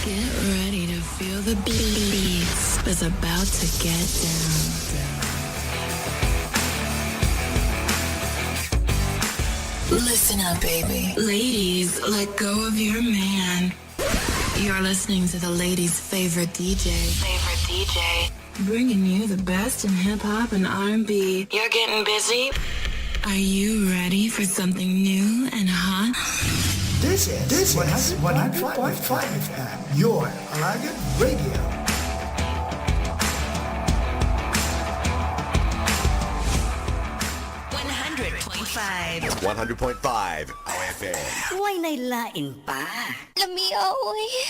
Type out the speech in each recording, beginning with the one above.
Get ready to feel the beats is about to get down. Listen up, baby. Ladies, let go of your man. You're listening to the ladies' favorite DJ. Bringing you the best in hip-hop and R&B. You're getting busy? Are you ready for something new and hot? This is 105.5 FM, your Alagan Radio. .5 100.5 OFM. Huwag nailain pa. Lamiaw eh.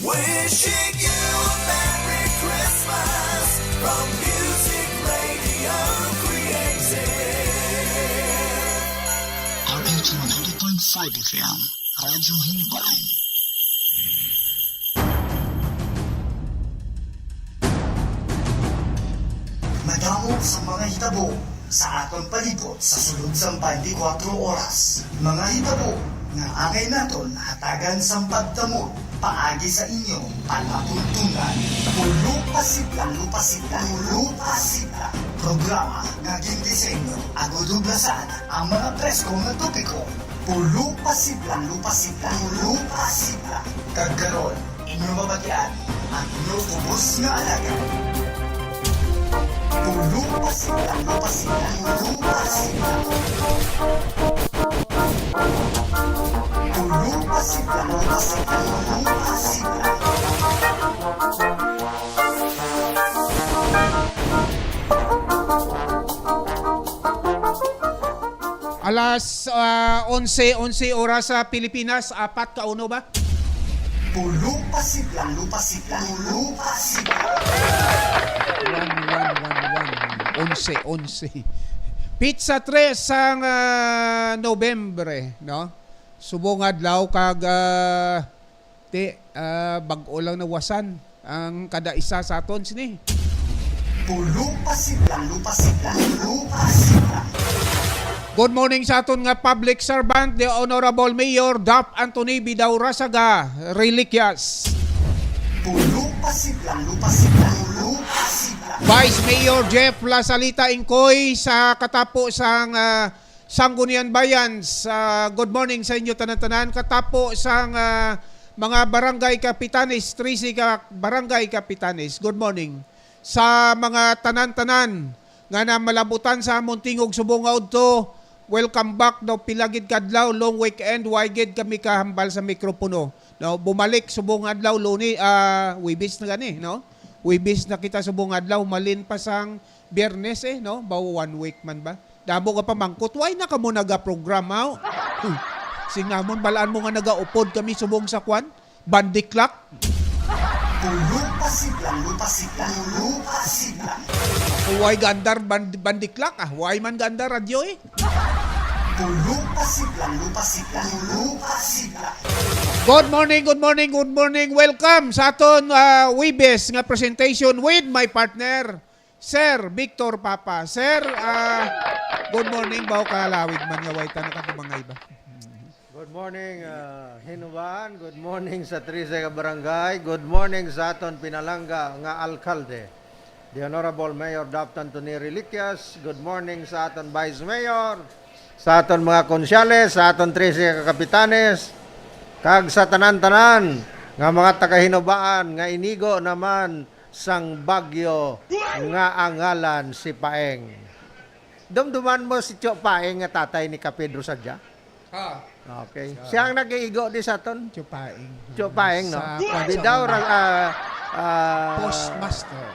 Wishing you a Merry Christmas from Music Radio Creative. RH 100.5 FM, Radyo Himbalan. Madamo sa mga hitabo sa atong palibot sa sulod sa 24 oras. Mga hitabo nga angay naton hatagan sa pagdamot paagi sa inyong palatuntunan. Lupa-sipla. Programa nga gindisenyo agudublasan ang mga presko nga topiko. Lupa-sipla. Kagkaroon, inyong mabagyan ang inyong ubos nga alaga. Lupa-sipla. Alas 11 oras sa Pilipinas, 4:01 ba? Lupa-sipla. 11. Pizza 3 sang Nobyembre, no? Subong adlaw kag bag-o lang na wasan ang kada isa sa aton sini. Lupa-sipla. Good morning sa aton nga public servant, the Honorable Mayor Dap Anthony Bidaw Rasaga, Reliquias. Lupa-sipla. Vice Mayor Jeff Lasalita Incoy sa katapo sang Sangguniang Bayan. Good morning sa inyo tanan-tanan. Katapo sang mga barangay kapitanes, 13 ka barangay kapitanes. Good morning. Sa mga tanan-tanan nga na malabutan sa Muntingog Subong Audto, welcome back daw pilagid kadlaw long weekend wigid kami kahambal sa mikropono. No, bumalik subong adlaw Luni Wibis na gani, no? Wibis na kita subong adlaw malin pa sang Biyernes no? Bawo 1 week man ba? Dabo ka pa mangkot, why na ka mo naga-program ha? Singamon balaan mo nga nagaupod kami subong sa kwan? Bandiklak? Lupa-sipla. Why gandar bandiklak Why man gandar radyo Lupa-sipla. Good morning. Welcome sa aton Wibes nga presentation with my partner, Sir Victor Papa. Sir, good morning. Bawo kalawig man nga wayta na ka mga iba. Good morning, Hinuban. Good morning sa 13 ka barangay. Good morning sa aton pinalangga nga alkalde, the Honorable Mayor Daptan Tony Reliquias. Good morning sa aton Vice Mayor, sa aton mga konsyales, sa aton 13 ka kapitanes, kag sa tanan-tanan nga mga taga-Hinubaan nga inigo naman sang bagyo nga angalan si Paeng. Dumduman mo si Tio Paeng nga tatay ni Kapedro Sadya? Okay. Siya ang nag-iigo di sa aton? Tio Paeng, no? Bidaw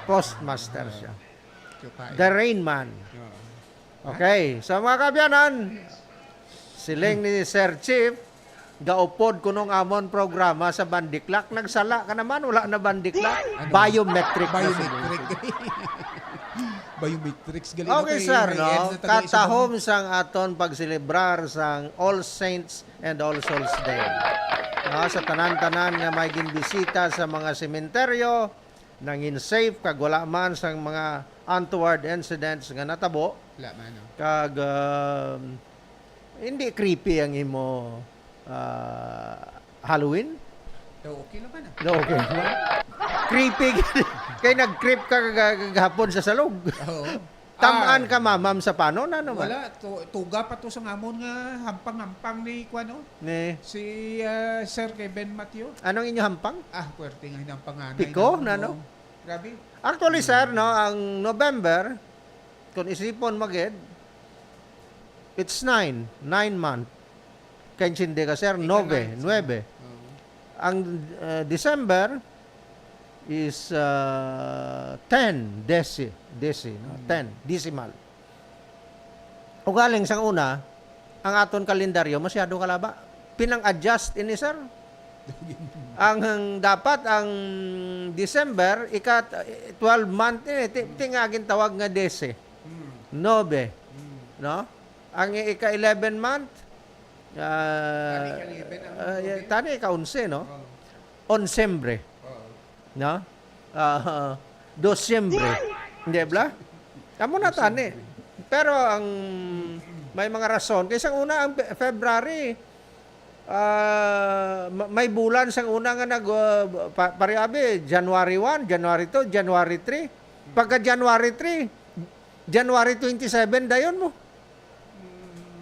postmaster siya. The Rain Man. Okay. Sa mga kabyanan, siling ni Sir Chief, gaupod kunong amon programa sa Bandiklak. Nagsala ka naman, wala na Bandiklak. Biometric. Biometrics gali. Okay, sir, no? Katahom sang aton pagselebrar sang All Saints and All Souls Day. No, sa tanan-tanan nga may ginbisita sa mga sementeryo, nangin safe, kag wala man sang mga untoward incidents nga natabo. Wala man, no? Kag hindi creepy ang imo Halloween. Okay naman ah. Okay. Creepy. Kaya nag-creep ka gahapon sa salog. Oo. Tamaan ka, ma'am, sa panon, ano man? Wala, tuga pa to sa ngamon nga hampang-hampang ni Kuano. Ni, Si Sir Kevin Matthew. anong inyo hampang? Puwerte nga hinampang nga. Piko, nano? Grabe. Actually, sir, no, ang November, kung isipon maged, it's 9 month. Kaya hindi ka, sir, 9. Ang December is 10 no? 10 decimal. Ugaling sang una, ang aton kalendaryo masyado kalaba. Pinang-adjust ini, sir. Ang dapat ang December 12 month ini tingagin tawag nga 10. 9, no? Ang ika 11 month tani ka 11, no? Onsembre. No? Dosyembre. Hindi ba? Amo na tani. Pero ang may mga rason. Kaysa una ang February, may bulan sang una nga pariabi, January 1, January 2, January 3. Pagka January 3, January 27 dayon mo.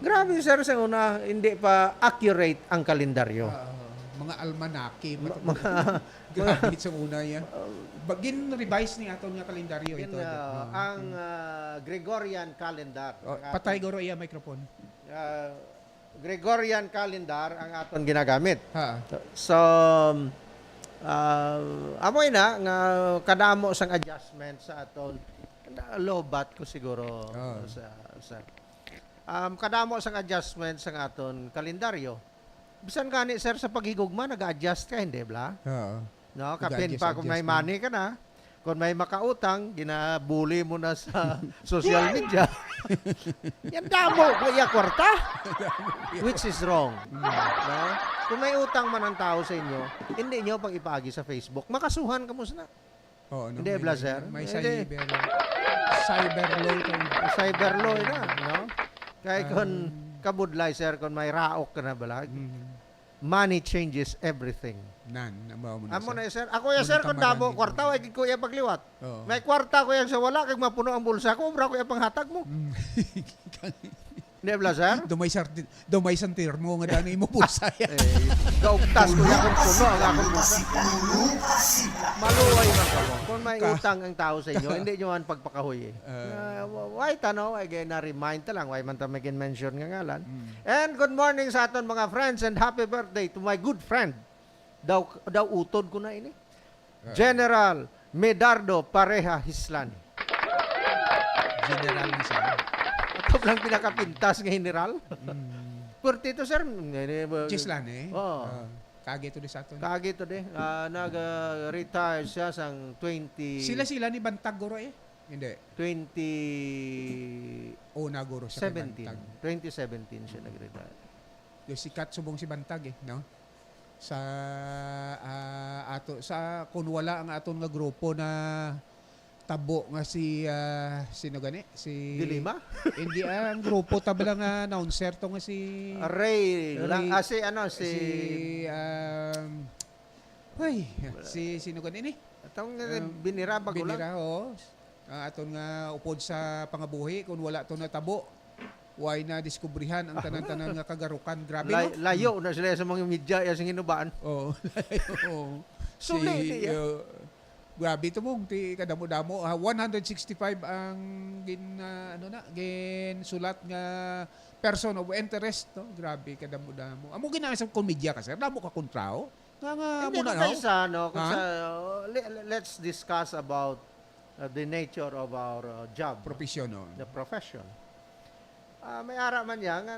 Grabe, sir, sang una, hindi pa accurate ang kalendaryo. Mga almanaki. Grabe sa una yan. Bagin revise ni aton nga kalendaryo ito. Ang Gregorian calendar. Patay goro iya microphone. Gregorian calendar ang aton ginagamit. Ha. So, amoy na nga kadamo sang adjustment sa aton. Lobat ko siguro sa kadamo sang adjustment sang aton kalendaryo. Bisan gani, sir, sa paghigugma nag-adjust ka, hindi ba? Oo. No, kapin pa kung may money ka na, kung may makautang, ginabuli mo na sa social media. Yan damo, kuya kwarta. Which is wrong. No? Kung may utang man ang tao sa inyo, hindi nyo pang ipaagi sa Facebook. Makasuhan ka mo na. Oh, no, Hindi, Blazer? May Hindi. cyber law ito. Cyber law na, no? Kaya kung kabudlay, sir, kung may raok ka na balag, money changes everything. Amo na, sir. Ako ya, sir, kung damo, kwarta, ay kuya pagliwat. Oo. May kwarta ko yan sa wala, kag mapuno ang bulsa ko, ubra ko yung panghatag mo. Hindi, Blazer? Dumay santir mo nga dani mo pulsa yan. Gaugtas ko yung puno, ang akong maluway man ka mo. Kung may utang ang tao sa inyo, hindi nyo man pagpakahoy eh. Why tanaw, ay na-remind ta lang, why man ta maging mention nga ngalan. And good morning sa aton mga friends and happy birthday to my good friend. Daw utod ko na ini. General Medardo Pareha Hislani. General ni siya. Ito lang pinakapintas ng general. Purtito, sir. Chislan eh. Oo. Kage to di sa aton. Kagi to de. Nag-retire siya sang 20... Sila ni Bantag guro eh. Hindi. 2017. Naguro siya kay Bantag. 2017 siya nag-retire. Yung sikat subong si Bantag eh, no? Sa sa kung wala ang aton nga grupo na tabo nga si sino gani? Si Dilima? Hindi ang grupo tabo nga announcer to nga si Ray. si sino gani ni? Atong binira bago lang. Binira aton nga upod sa pangabuhi kung wala to na tabo. Why na diskubrihan ang tanan-tanan nga kagarukan. Grabe no? Layo na sila sa mga media sa hinubaan. Oo. Sulit grabe ito mong ti kadamo-damo 165 ang sulat nga person of interest no. Grabe kadamo-damo. Amo ginamit sa media ka sir. Damo ka kontrao. Nga muna no. Let's discuss about the nature of our job. Profession no. The profession. May ara man yan nga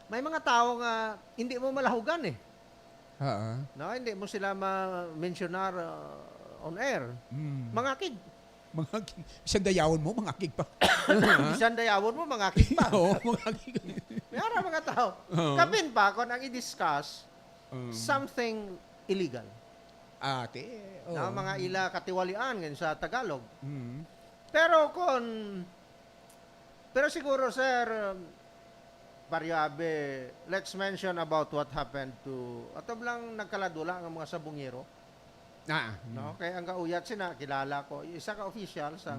may mga tao nga hindi mo malahugan eh. No, hindi mo sila ma-mentionar on air. Mangakig. Bisan dayawon mo, mangakig pa. Bisan dayawon mo, mangakig pa. Oo, mangakig. May ara mga tao. Kapin pa kung ang i-discuss something illegal. Na mga ila katiwalian ngayon sa Tagalog. Pero siguro, sir, Paryabe, let's mention about what happened to ato lang nagkaladula ng mga sabungero. No, kay ang kauyat sina kilala ko isa ka official sang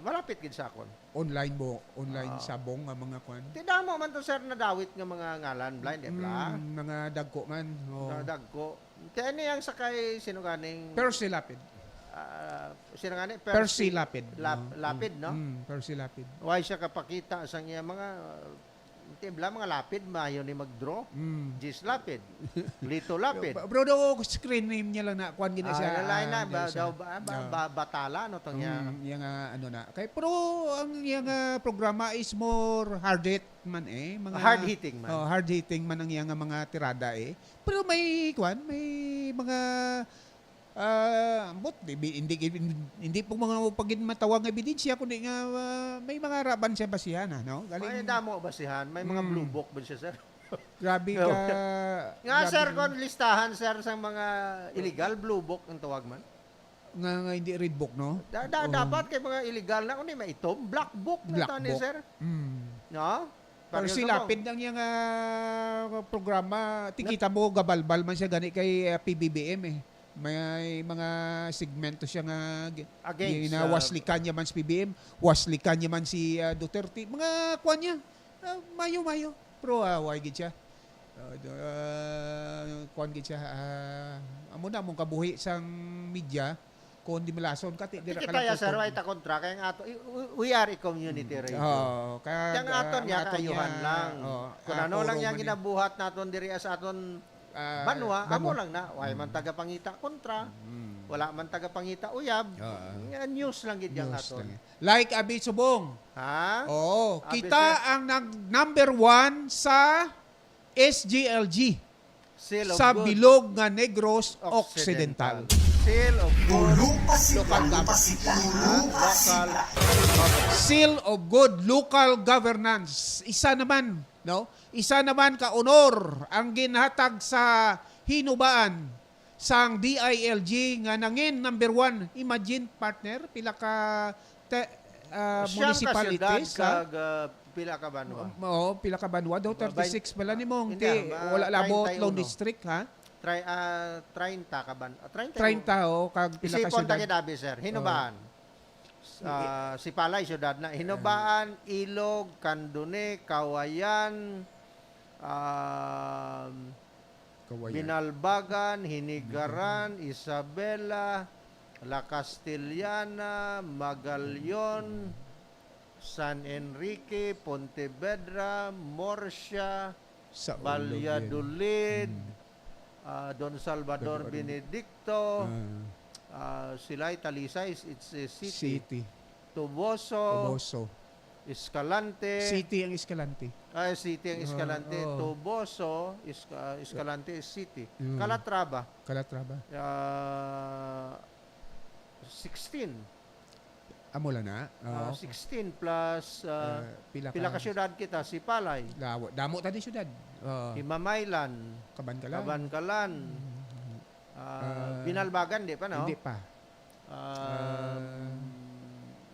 malapit gid sa akon. Online sabong nga mga kwan. Tidamo man to sir nadawit nga mga ngalan blind bla. Mga dagko man. Dagko. Kaya niyang sakay sino ganing Percy Lapid. sino gani Percy Lapid. Lapid no? Percy Lapid. Why siya kapakita sa iya mga tibla mga lapid mayo ni magdraw. Gis Lapid. Lito Lapid. Bro do screen name niya lang na kwan gina siya. Lalay na batala no tong yang ano na. Kay pero ang yang programa is more hard hit man mga hard hitting man. Hard hitting man ang yang mga tirada Pero may kwan, may mga hindi po mga pagin matawag nga ebidensya kundi nga may mga raban siya basihan no. May damo basihan, may mga blue book ba siya sir? Grabe ka. Nga sir kon listahan sir sa mga illegal blue book ang tawag man. Nga hindi red book no. Dapat kay mga illegal na kundi may itom black book na to ni sir. No? Pero si Lapid ang yung programa, tikita mo gabalbal man siya gani kay PBBM May mga segmento siya nga against waslikan niya man si PBM, waslikan niya man si Duterte, mga kwan niya. Mayo. Pero why gid siya? Kwan gid siya. Amo na mong kabuhi sang media kung di malason ka dira ka kaya sir ay ta kontra kay ang ato we are a community radio. Kaya yang aton ya kayuhan lang. Kung ano lang yang ginabuhat naton diri sa aton banwa, amo lang na way man tagapangita kontra. Wala man tagapangita uyab. News lang gid yang aton. Like Abi Subong. Ha? Oo, kita ang number 1 sa SGLG. Sa Bilog nga Negros Occidental. Seal of Good Seal of Good Local Governance. Isa naman ka honor ang ginhatag sa hinubaan sang DILG nga nangin number 1. Imagine partner pila ka municipalities pila ka banwa. Pila ka banwa daw 36 pala nimong wala labot Lone District ha. 30 ka ban 30 kag pila ka Isipon syudad. Dabi sir hinubaan. Si Palay syudad na hinubaan, Ilog, Candune, Kawayan, Binalbagan, Hinigaran, Isabela, La Castellana, Magallaon, San Enrique, Pontevedra, Morcia, Valladolid, Don Salvador Benedicto, Silay Talisay, it's a city. Tuboso, Escalante. City ang Escalante. City ang Escalante. Tuboso, Escalante is city. Calatrava. 16. Amo lang na. 16 plus pila ka syudad kita si Palay. Damo tadi syudad. Himamaylan, Kabankalan. Binalbagan di pa no? Hindi pa.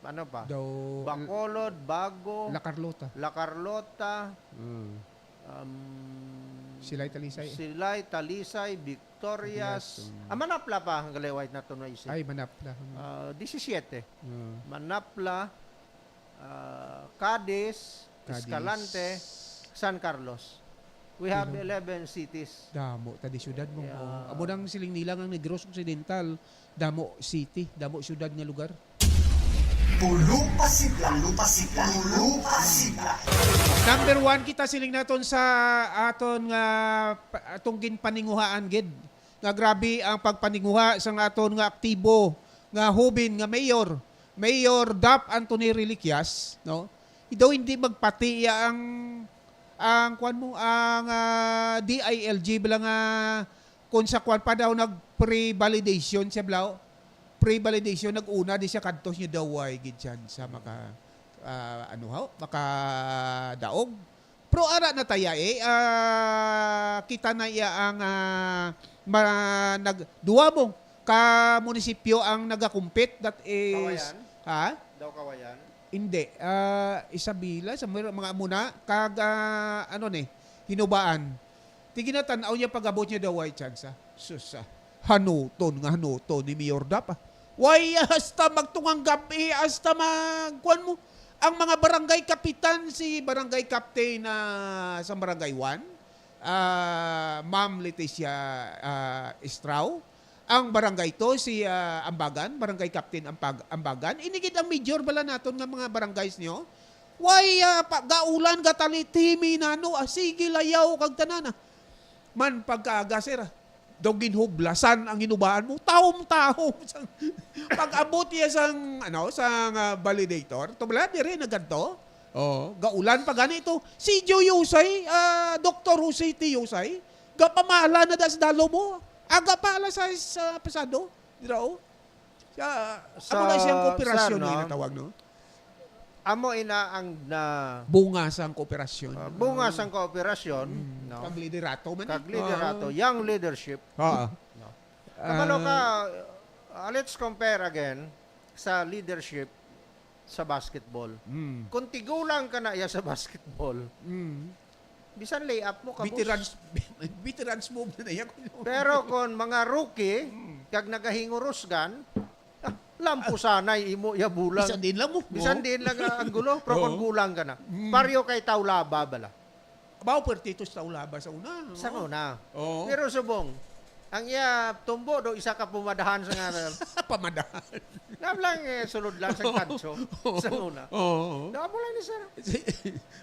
Ano pa? Bacolod, Bago, La Carlota. Silay Talisay, Victorias. Manapla pa ang galeway na to na isip. Ay, Manapla. 17. Manapla, Cadiz, Escalante, San Carlos. We have 11 cities. Damo tadi syudad mo. Amo nang siling nilang ang Negros Occidental, damo city, damo syudad nga lugar. Number 1 kita siling naton sa aton nga atong ginpaninguhaan gid. Nga grabe ang pagpaninguha sa aton nga aktibo nga hubin nga mayor Dap Anthony Reliquias, no? Daw hindi magpati ang kwan mo ang DILG bilang kung sa kwan pa daw nag-pre-validation siya blaw. Pre-validation nag-una di siya kadtos niya daw ay gid sa maka maka daog. Pero ara na taya kita na iya ang duwa mo ka munisipyo ang nagakumpit that is Kawayan? Daw Kawayan? Hindi. Isabela, sa mga muna, hinubaan. Tiginatanaw niya pag-abot niya daw ay chance. Sus, hanuton ni Mayor Dap. Why, hasta magtungang gabi, hasta magkuhan mo. Ang mga barangay kapitan, si barangay captain sa barangay 1, Ma'am Leticia Estrao. Ang barangay to, si Ambagan, barangay captain Ambagan. Inigid ang major bala naton nga mga barangays niyo. Why, gaulan, gatalitimi na, sige layaw, kag tanana. Man, pagkaaga, sir, daw ginhublasan ang hinubaan mo, taom-taom. Pag-abot niya sang validator, tumala, di rin, naganto. Gaulan pa ganito. Si Joe Yusay, Dr. Jose T. Yusay, gapamala na das dalo mo. Aga pa alas sa pasado. Di raw? Amo na siyang kooperasyon na inatawag, no? Amo ina ang na bunga sang kooperasyon. Bunga sang kooperasyon. No? Kagliderato man. Kagliderato. Young leadership. Oo. No? Let's compare again sa leadership sa basketball. Kung tigulang ka na sa basketball, bisan layup mo kabus. Veterans move na yan. Pero kung mga rookie, kag nagahingurusgan, lampo sanay imo ya bulang. Bisan din lang mo. Bisan din lang ang gulo, pero kung gulang ka na. Pareho kay taulaba bala. Bao pertitos taulaba sa una. Sa una. Oo. Pero subong, ang iya tumbo do isa ka pumadahan sa nga Pamadahan. lang sulod lang sa kanso sa una. Oo. Damo lang ni sir.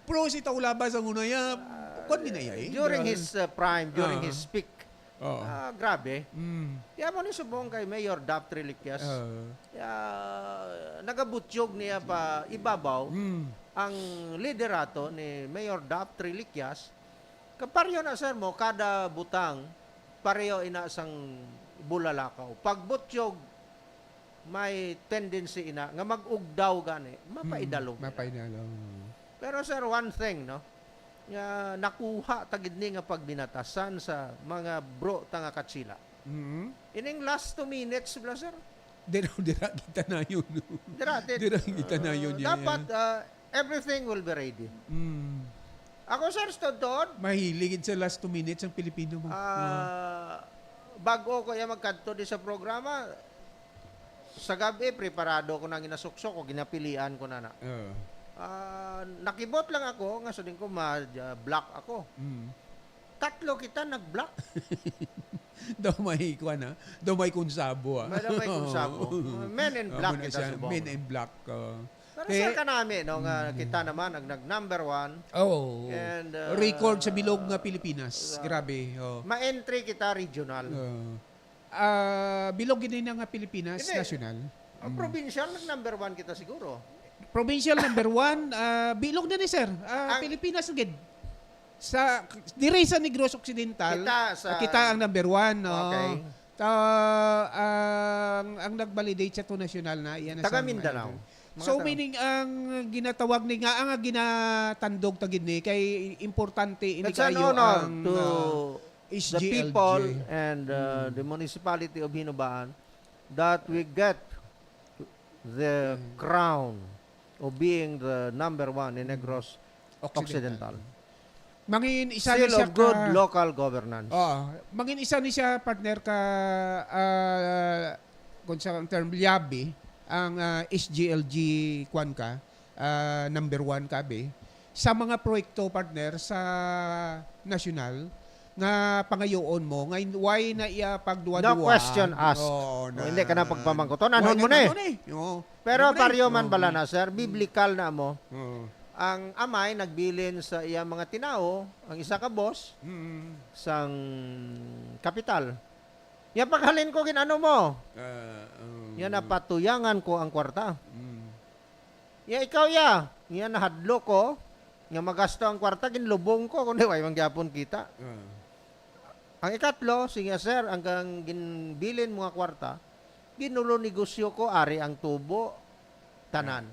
Pro si taulaba sa una ya. Kung minaya eh. During his prime, during his peak. Grabe. Kaya mo ni subong kay Mayor Dap Triliquias. Nagabutyog niya pa ibabaw ang liderato ni Mayor Dap Triliquias. Kaparyo na sir mo, kada butang, pareho ina sang bulalakaw. Pagbutyog, may tendency ina nga mag-ugdaw gani, mapaidalog. Mapaidalog. Pero sir, one thing, no? Nakuha tagid ni nga pagbinatasan sa mga bro tanga katsila. Ining last 2 minutes bla sir. Dira kita na yun. Dira kita na yun. Dapat everything will be ready. Ako sir stodod. Mahiligid sa last 2 minutes ang Pilipino mo. Bago ko magkadto di sa programa, sa gabi preparado ko nang inasuksok ko, ginapilian ko na. Nakibot lang ako, nga din ko block ako. 3 kita nag-block. Daw may kunsabo. May kunsabo. Men in black kita subong. Men in black. Pero sir ka namin, no, nga kita naman nag-number 1. And record sa bilog nga Pilipinas. Grabe. Ma-entry kita regional. Bilog gini nga Pilipinas, Hindi. national. Provincial, nag-number 1 kita siguro. Provincial number 1, bilog na ni sir. Pilipinas agad. Sa dire sa Negros Occidental, kita ang number 1, no. Okay. Ang nag-validate sa to national na iyan Taga Mindanao. So meaning ang ginatawag ni nga ang ginatandog tagid ni kay importante ini It's an kayo honor ang to SGLG. the people and the municipality of Hinubaan that we get the crown of being the number 1 in Negros Occidental. Mangin isa Seal ni siya of good local governance. Mangin isa ni siya partner ka kung sa term liabi ang SGLG kwan ka number 1 ka be sa mga proyekto partner sa national nga pangayoon mo ngayon why na iya pagduwa-duwa. No question asked. Hindi ka na pagpamangkoton. Anon mo na eh. Pero pareho man bala na sir, biblical na mo. Ang amay nagbilin sa iya mga tinao, ang isa ka boss, sang kapital. Yan paghalin ko ginano mo. Yan napatuyangan ko ang kwarta. Ya ikaw ya. Yan nahadlo ko. Nga magasto ang kwarta, ginlubong ko. Kundi way mangyapon kita. Ang ikatlo, sige sir, hanggang ginbilin mga kwarta, ginulo negosyo ko, ari ang tubo, tanan.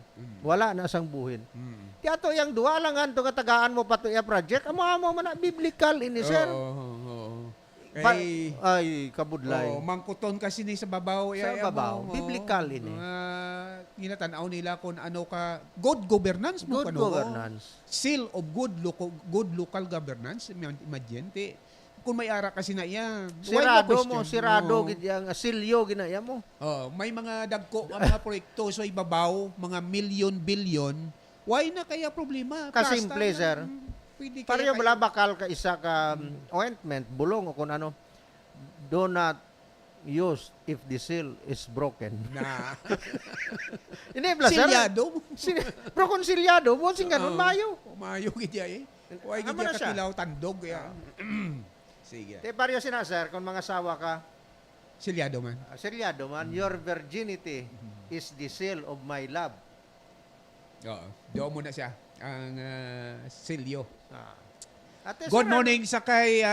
Wala na sang buhin. Tiyato yung duwa lang ang tagaan mo pato ya project. Amo man na biblical ini sir. Ay kabudlay. Mangkuton kasi ni sa babaw. Sa babaw. Biblical ini. ginatanaw nila kung ano ka good governance mo Good kano. governance. Seal of good local governance. Imagine ti kung may ara kasi na iya. Sirado gid yang asilyo ginaya mo. May mga dagko nga mga proyekto so ibabaw, mga billion. Why na kaya problema? Kasimple, Basta sir. pwede kaya Pareho kayo- bala bakal ka isa ka ointment, bulong o kung ano. Do not use if the seal is broken. na Hindi bala sir. silyado. Pero kung silyado, mo sing ganun mayo. Mayo gidya eh. Why Amo gidya na siya. katilaw tandog ya. Sige. Te pareho sina sir kung mga sawa ka, Silyado man. silyado man, your virginity is the seal of my love. Oo. Doon muna siya ang silyo. Ate, Good sir, morning sa kay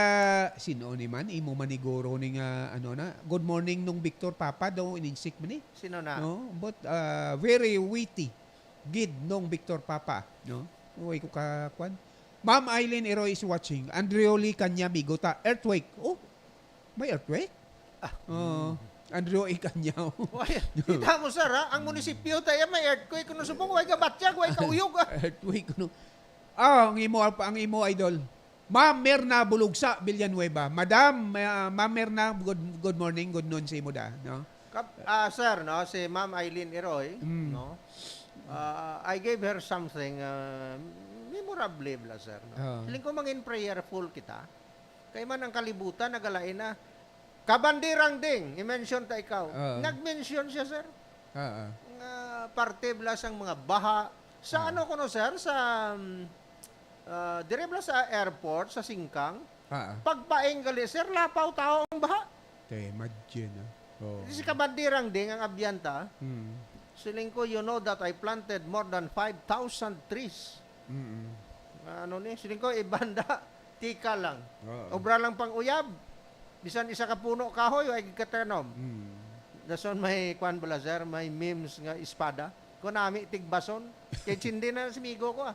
sino ni man imo maniguro ning ano na. Good morning nung Victor Papa daw ininsik man eh. Sino na? No, but very witty. Gid nung Victor Papa, no? Uy ko ka kwan. Ma'am Eileen Eroy is watching. Andreoli kanya migota earthquake. Oh. May earthquake? Andreoli kanya. Why? Kita mo sir ha, ang munisipyo tayo may earthquake kuno subong way ka batyag, way ka uyog. Earthquake no. Ang imo idol. Ma'am Merna Bulugsa Villanueva. Madam Ma'am Merna, good morning, good noon sa imo da, no? Sir, no, si Ma'am Eileen Eroy, no. I gave her something memorable bla sir, no. Hiling ko mangin prayerful kita. Kay man ang kalibutan nagalain na kabandirang ding, i-mention ta ikaw. Nag-mention siya sir. Nga parte bla sang mga baha sa ano kuno sir sa dire bla sa airport sa Singkang. Pagpaing gali sir lapaw tao ang baha. Okay, imagine. Si kabandirang ding ang abyanta. Siling ko, you know that I planted more than 5,000 trees. Ano ni? Siling ko, ibanda, tika lang. Obra lang pang uyab. Bisan isa ka puno kahoy, ay katanom. Dason may, kwan bala sir, may memes nga espada. Kunami, tigbason. Kaya chindi na si migo ko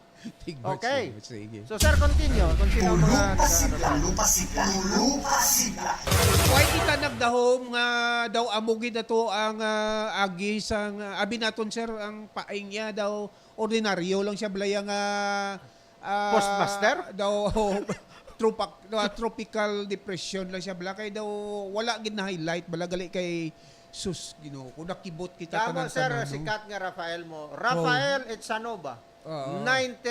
Okay. Sige. So sir, continue. Kung sino mga... Lupa sigla. Why kita nagdahom nga daw amugid na to ang agi sang abi naton sir ang paing niya daw ordinaryo lang siya blayang Postmaster? daw tropical depression lang siya bala kay daw wala gid na highlight bala gali kay sus Ginoo kung nakibot kita Tama sir, sikat nga Rafael mo. Rafael Etsanova.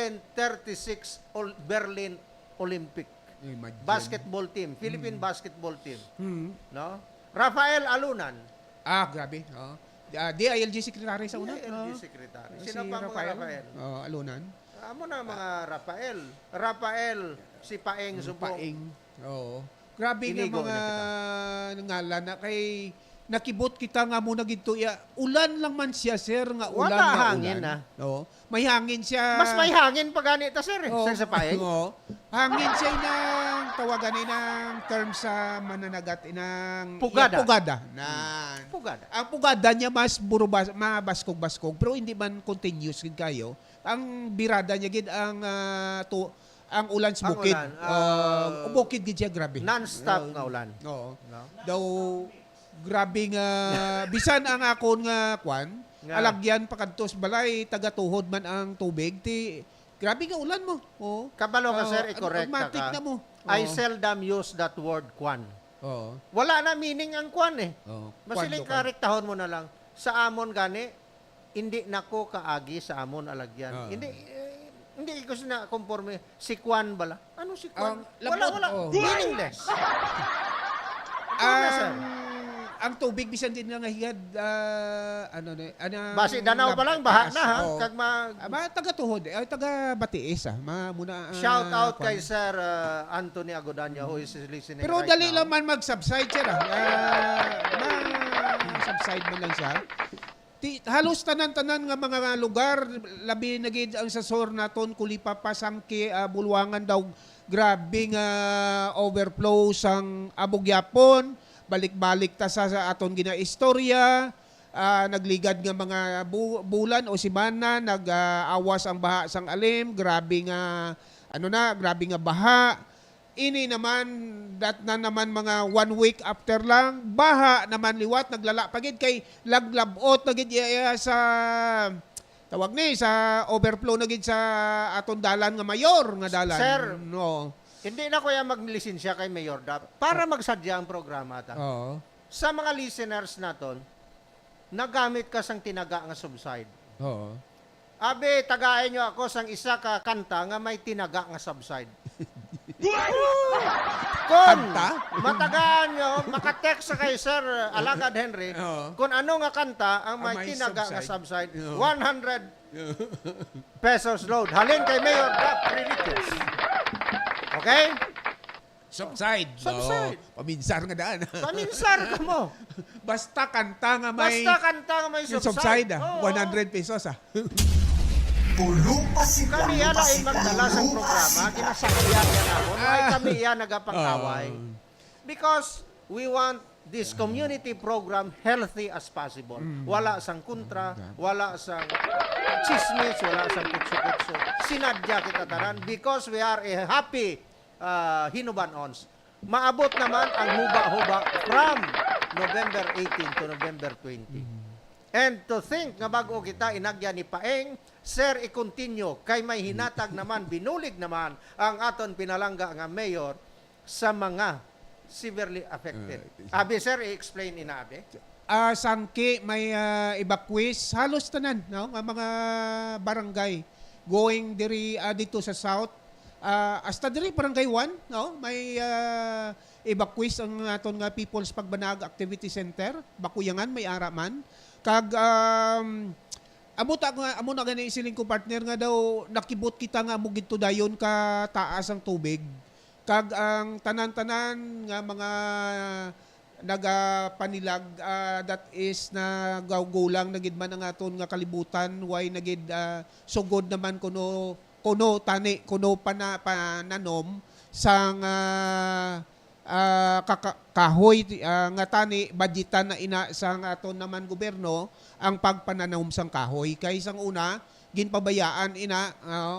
1936 Berlin Olympic. Imagine. Basketball team, Philippine basketball team. No? Rafael Alunan. Grabe. DILG secretary sa una. LG secretary. Sino pa mga Rafael? Alunan. Amo na mga Rafael. Rafael si Paeng Subong. Paing. Oo. Grabe nga Inigo mga ngalan na kay nakibot kita nga muna gito ya. Ulan lang man siya sir nga ulan Wala nga hangin, ulan. Oo. May hangin siya. Mas may hangin pa ganito sir. Oo. Sir sa Paeng. Oo. Hangin siya ng tawagan ng term sa mananagat ng Pugada. pugada. Pugada. Ang pugada niya mas mabaskog-baskog pero hindi man continuous gid kayo. Ang birada niya gid ang ang ulan sa Ang bukid. ulan, Bukid gid siya grabe. Non-stop nga ulan. Oo. No? Daw grabe nga bisan ang akon nga kwan Nga. alagyan pakadtos balay tagatuhod man ang tubig ti grabe nga ulan mo. Oo. Kabalo ka sir, i-correct automatic ka. na mo. I Oo. seldom use that word kwan. Oo. Wala na meaning ang kwan eh. Oo. Masiling Kwando ka. karektahon mo na lang. Sa amon gani, hindi nako kaagi sa amon alagyan. Hindi ko na conforme. Si kwan bala. Ano si kwan? Wala. Meaningless. Ang tubig bisan din nga higad Basi danaw pa lang baha na ha. Oo. Kag taga tuhod taga Batiis muna shout out kwan. kay Sir Anthony Agodanya who is listening Pero right dali now. lang man mag-subside siya subside man lang siya. Halos tanan-tanan nga mga lugar labi na gid ang sa SOR naton Kulipa Pasangki Bulwangan daw grabe nga overflow sang Abugyapon balik-balik ta sa aton ginaistorya nagligad nga mga bulan o simana nag-awas ang baha sang alim grabe nga grabe nga baha ini naman, dat na naman mga 1 week after lang, baha naman liwat, naglala pagid kay laglabot na gid iya sa tawag ni sa overflow na gid sa aton dalan nga mayor nga dalan. Sir. No. Hindi na kuya maglisensya kay Mayor Dap para magsadya ang programa ta. Oo. Sa mga listeners naton, nagamit ka sang tinaga nga subside. Oo. Abi, tagain nyo ako sang isa ka kanta nga may tinaga nga subside. Kung Kanta? matagaan nyo, makatext sa kay Sir Alagad Henry, Oo. kung ano nga kanta ang may may tinaga nga subside. subside, Oo. 100 pesos load. Halin kay Mayor Dap Religious. Okay? Subside. Subside. Oo. Paminsar nga daan. Paminsar ka mo. Basta kanta nga may Basta kanta nga may yung subside. subside Oo. 100 pesos Pulong pasigla, Kami yan ay lupasigla, magdala sa programa, ginasakyan yan ako. Ay kami yan nagapangaway. Because we want this community program healthy as possible. Wala sang kontra, wala sang chismis, wala sang kutso-kutso. Sinadya kita tanan because we are a happy Hinuban-ons. Maabot naman ang huba-huba from November 18 to November 20. And to think nga bago kita inagya ni Paeng, Sir, i-continue kay may hinatag naman, binulig naman ang aton pinalangga nga mayor sa mga severely affected. Abi, Sir, i-explain inabi. Sangki may evacuees halos tanan no nga mga barangay going diri dito sa south hasta diri barangay 1 no may evacuees ang aton nga People's Pagbanag Activity Center Bakuyangan may araman kag amo na gani siling ko partner nga daw nakibot kita nga mo gidto dayon ka taas ang tubig kag ang tanan-tanan nga mga nagapanilag that is na gawgulang nagid man ang aton nga kalibutan why nagid sugod naman kuno tani kuno pananom sang kahoy nga tani budgetan na ina sang aton naman gobyerno ang pagpananom sang kahoy kay sang una ginpabayaan ina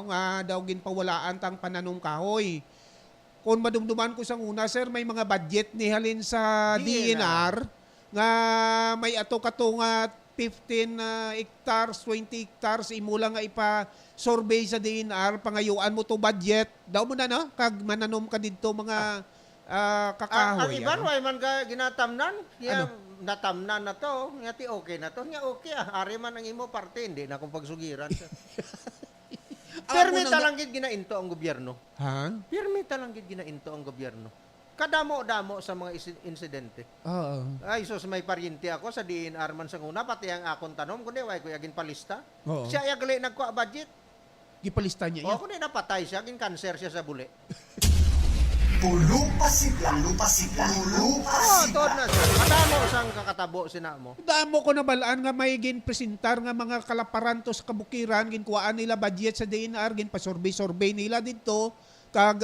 nga daw ginpawalaan tang pananom kahoy. Kung madumduman ko sang una, sir, may mga budget ni halin sa DNR nga may ato kato nga 15 hectares, 20 hectares, imo lang nga ipa-survey sa DNR, pangayuan mo to budget. Daw mo na, no? Kag mananom ka dito mga kakahoy. Ang iban, ano? why man ka ginatamnan? Ano? Natamnan na to. Ngati okay na to. Nga okay Ari man ang imo parte. Hindi na akong pagsugiran. Permita lang gid ginainto ang gobyerno. Ha? Permita lang gid ginainto ang gobyerno. Kadamo-damo sa mga insidente. Oo. Ay, sus may paryente ako sa DNR man sang una, pati ang akong tanom, kundi way ko yagin palista. Oo. Siya yagali nagkuha budget. Gipalista niya O, yan. kundi napatay siya, gin cancer siya sa buli. pulong pasigla, lupasigla, pulong Oh, tod pasigla. na siya. Kadamo sang kakatabo sina mo. Damo ko na balaan nga may ginpresentar nga mga kalaparan to sa kabukiran, ginkuhaan nila budget sa DNR, ginpa-survey nila dito, kag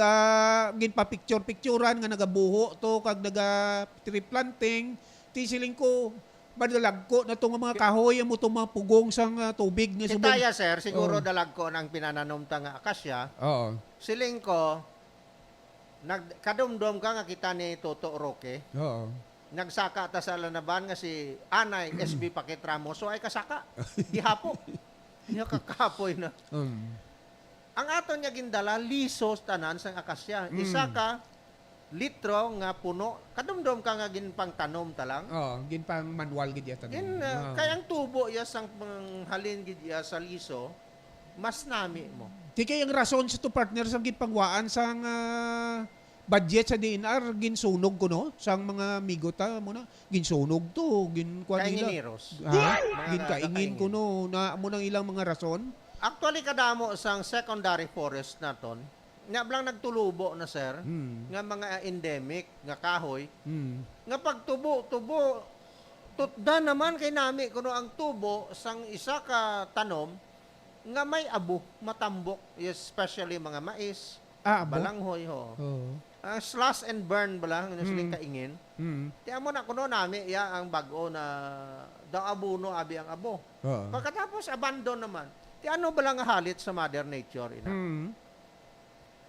ginpa-picture-picturean nga nagabuho to, kag naga-tree planting, tisiling ko, madalag ko na itong mga kahoy, mo itong mga pugong sang tubig. Nga subong. Itaya, sir, siguro Oo. dalag ko ng pinananom ta nga akasya. Oo. Siling ko, kadumdum ka nga kita ni Toto Roque. Oo. Nagsaka ta sa lanaban nga si Anay SB Paquet Ramos. So ay kasaka. Gihapo. Niya kakapoy na. Ang aton niya gindala, lisos tanan sang akasya. Isa ka, litro nga puno. Kadumdum ka nga ginpang tanom talang. Oo. Ginpang manual gid yata. Kaya ang tubo ya sang halin gid ya sa liso, mas nami mo. Di kay ang rason sa to partner sa ginpangwaan sang budget sa DNR ginsunog ko no sang mga migota mo na ginsunog to ginkuan nila. Kainginiros. Ha? Mga Ginkaingin ko no na mo nang ilang mga rason. Actually, kadamo sang secondary forest naton, nga blang nagtulubo na, sir, nga mga endemic, nga kahoy, nga pagtubo, tutda naman kay nami, kuno ang tubo, sang isa ka tanom, nga may abo, matambok, especially mga mais, Abo? balanghoy, ho. Oo. Slash and burn bala, nga siling kaingin. Mm. Tiyan mo na, kuno nami, ya ang bago na, daw abuno, abi ang abo. Oo. Pagkatapos, abandon naman. Ti ano ba lang halit sa Mother Nature, ina?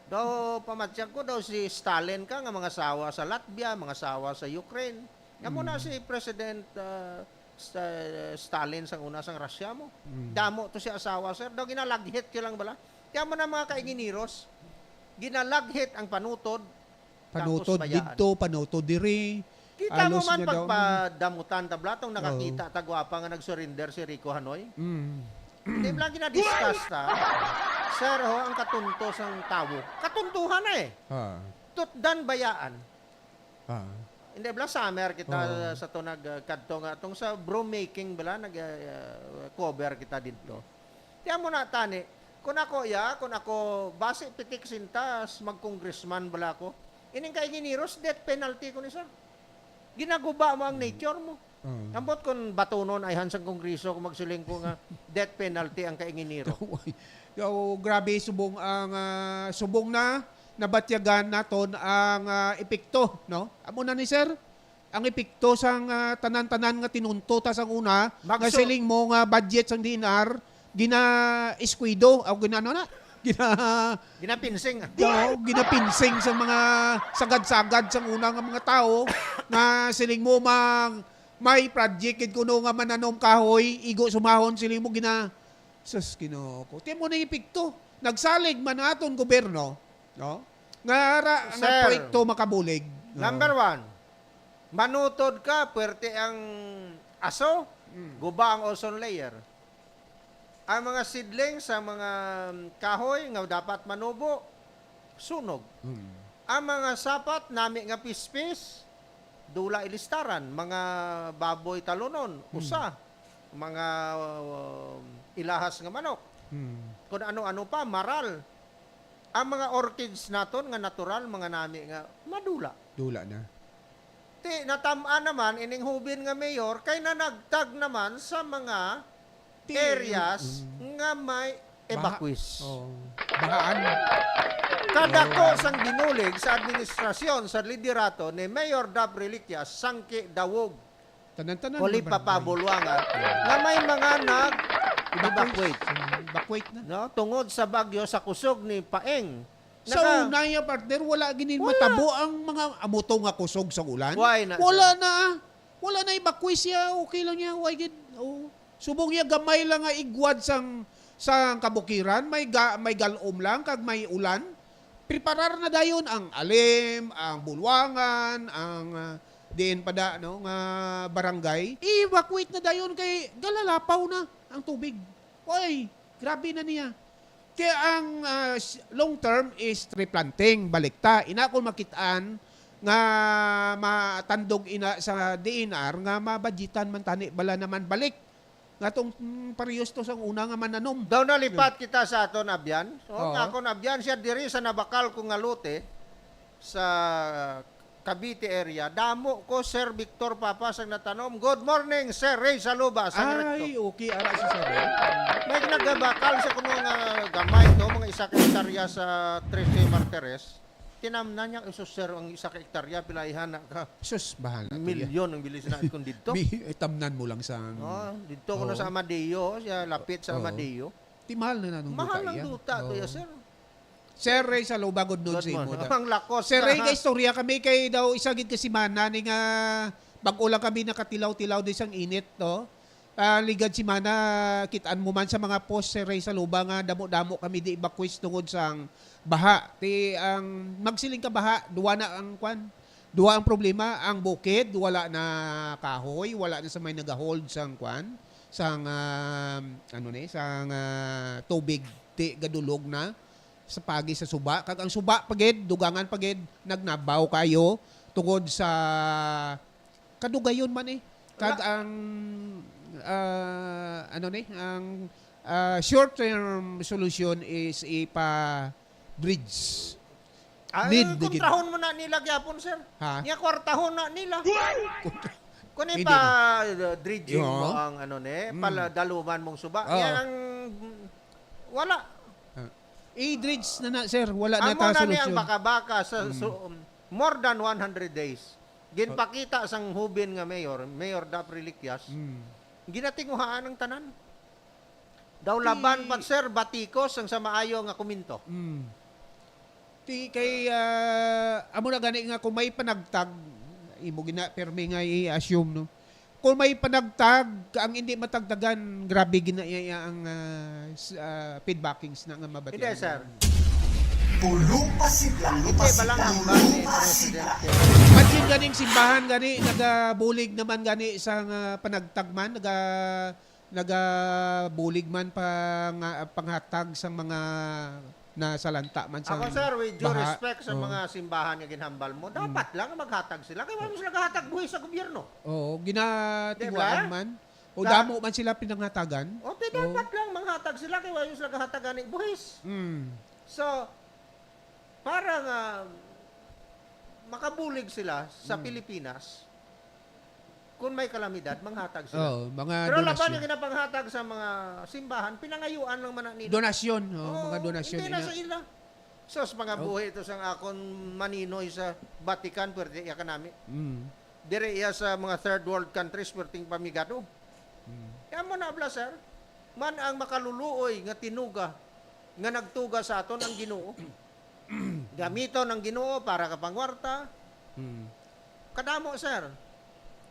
Daw pamatyag ko daw si Stalin ka nga mga sawa sa Latvia, mga sawa sa Ukraine. Nga mo na si President Stalin sang una sang Russia mo. Damo to si asawa sir. Daw ginalaghit ko lang bala. Kaya mo na mga kainginiros, ginalaghit ang panutod. Panutod tapos bayaan. dito, panutod diri. Kita mo Alos man niya daw. pagpadamutan tablatong nakakita tagwapa nga nag-surrender si Rico Hanoy. Hindi mo lang ginadiscuss ta. Sir, ang katuntos ang tawo. Katuntuhan na eh. Tutdan bayaan. Hindi bala summer kita sa to nagkadto nga tong sa broom making bala cover kita dito. Tiyan mo na tani, kung ako base pitik sintas mag-congressman bala ko. Ining kay giniros death penalty ko ni sir. Ginaguba mo ang nature mo. Ambot kung batunon ay hansang kongreso kung magsiling ko nga death penalty ang kainginiro. Grabe subong ang subong na nabatyagan naton ang epekto, no? Amo na ni sir, ang epekto sang tanan-tanan nga tinunto ta sang una, nga siling mo nga budget sang dinar gina-esquido o ginano na Ginapinsing. Ginapinsing sa mga sagad-sagad sa unang mga tao nga siling mo may project kuno nga mananom kahoy igo sumahon siling mo sus Ginoo ko. Tiyan mo na ipikto. Nagsalig man aton gobyerno, no? Nga proyekto makabulig. Number 1, manutod ka, puwerte ang aso, guba ang ozone layer. Ang mga seedlings sa mga kahoy nga dapat manubo, sunog. Ang mga sapat nami nga pispis, dula ilistaran, mga baboy talunon, usa, mga ilahas nga manok. Kung ano-ano pa, maral. Ang mga orchids naton nga natural, mga nami nga madula. Dula na. Natamaan naman, ining hubin nga mayor, kay nanagtag naman sa mga areas nga may evacuees. Bahaan. Kadako sang ginulig sa administrasyon sa liderato ni Mayor Dab Reliquias sangki dawog. Tanan-tanan. Kuli papabulwangan nga may mga nag-evacuate. Evacuate na. No? Tungod sa bagyo sa kusog ni Paeng. Sa una niya, partner, wala ginin matabo ang mga amuto nga kusog sa ulan. Why na? Wala na evacuate siya. Okay lang niya. Why gid? Subong niya gamay lang nga igwad sang kabukiran. May galom lang kag may ulan. Preparar na dayon ang alim, ang bulwangan, ang diin pada no nga barangay. Evacuate na dayon kay galalapaw na ang tubig. Oy, grabe na niya. Kaya ang long term is replanting, balikta. Ina kung makitaan nga matandog ina sa DNR nga mabadjitan man tani bala naman balik. Nga tong parehas to sang una nga mananom. Daw nalipat kita sa aton abyan. So, akon abyan siya diri sa nabakal ko nga lote sa Cavite area. Damo ko Sir Victor Papa sang natanom. Good morning Sir Ray Saluba sa Ay, okay ara si Sir. May nagbakal sa kuno nga gamay to mga isa ka hektarya sa 13 Martires. Tinamnan niya isos sir ang isa ka hektarya pilaihan na ka. Sus, bahala. Milyon ang bilis na kung dito. Tamnan mo lang sa... Dito ko na sa Amadeo, siya lapit sa Amadeo. Ti mahal na nanong mahal ng duta to ya sir. Sir Ray sa lubagod nun sa imo. Ang lakos. Sir Ray, kay istorya kami kay daw isagid kasi mana ni nga bago lang kami nakatilaw-tilaw di sang init to. Ligad si mana kitaan mo man sa mga post Sir Ray sa luba nga damo-damo kami di evacuate tungod sang baha. Ti ang magsiling ka baha, duwa na ang kwan. Duwa ang problema, ang bukid wala na kahoy, wala na sa may nagahold sang kwan, sang sang tubig ti gadulog na sa pagi sa suba. Kag ang suba pagid, dugangan pagid nagnabaw kayo tungod sa kadugayon man eh. Kag ang ang short-term solution is bridge. Kontrahon mo na nila gyapon sir. Ha? Nya kwartahon na nila. Kung Hindi pa dredging mo ang pala daluman mong suba. Yan ang wala. I-dredge na sir, wala na Amo ta na ni solusyon. ang baka-baka sa more than 100 days. Ginpakita sang hubin nga Mayor Dap Reliquias. Ginatinguhaan ang tanan. Daw laban pat sir batikos ang sa maayo nga kuminto. Ti kay amo na gani nga kung may panagtag imo gina permi nga i-assume no. Kung may panagtag ang hindi matagdagan grabe gina ang feedbackings na nga mabati. Hindi, sir. Pulong pasidlang Hindi, balang hambal ni Presidente. Imagine ganing simbahan gani nagabulig naman gani sa panagtagman nagabulig man panghatag sa mga nasalanta man sa Ako, sir, with due baha. respect sa Oo. mga simbahan nga ginhambal mo, dapat lang maghatag sila. Kaya wala mo sila gahatag buhay sa gobyerno. Oo, ginatiwaan Diba? man. O Da- damo man sila pinanghatagan. O, dapat lang manghatag sila. Kaya wala mo sila gahatagan ni buhis. So, para nga makabulig sila sa Pilipinas, kung may kalamidad, manghatag sila. Oo, mga Pero laban donasyon. yung ginapanghatag sa mga simbahan, pinangayuan lang man nila. Donasyon, Oo, mga donasyon. Hindi na sa ila. So, sa mga buhay ito sang akon maninoy sa Vatican, pwede iya ka namin. Dire iya sa mga third world countries, pwede pamigado. Kaya mo na, sir, man ang makaluluoy nga tinuga, nga nagtuga sa aton ang Ginoo. Gamito ng Ginoo para kapangwarta. Kadamo, sir.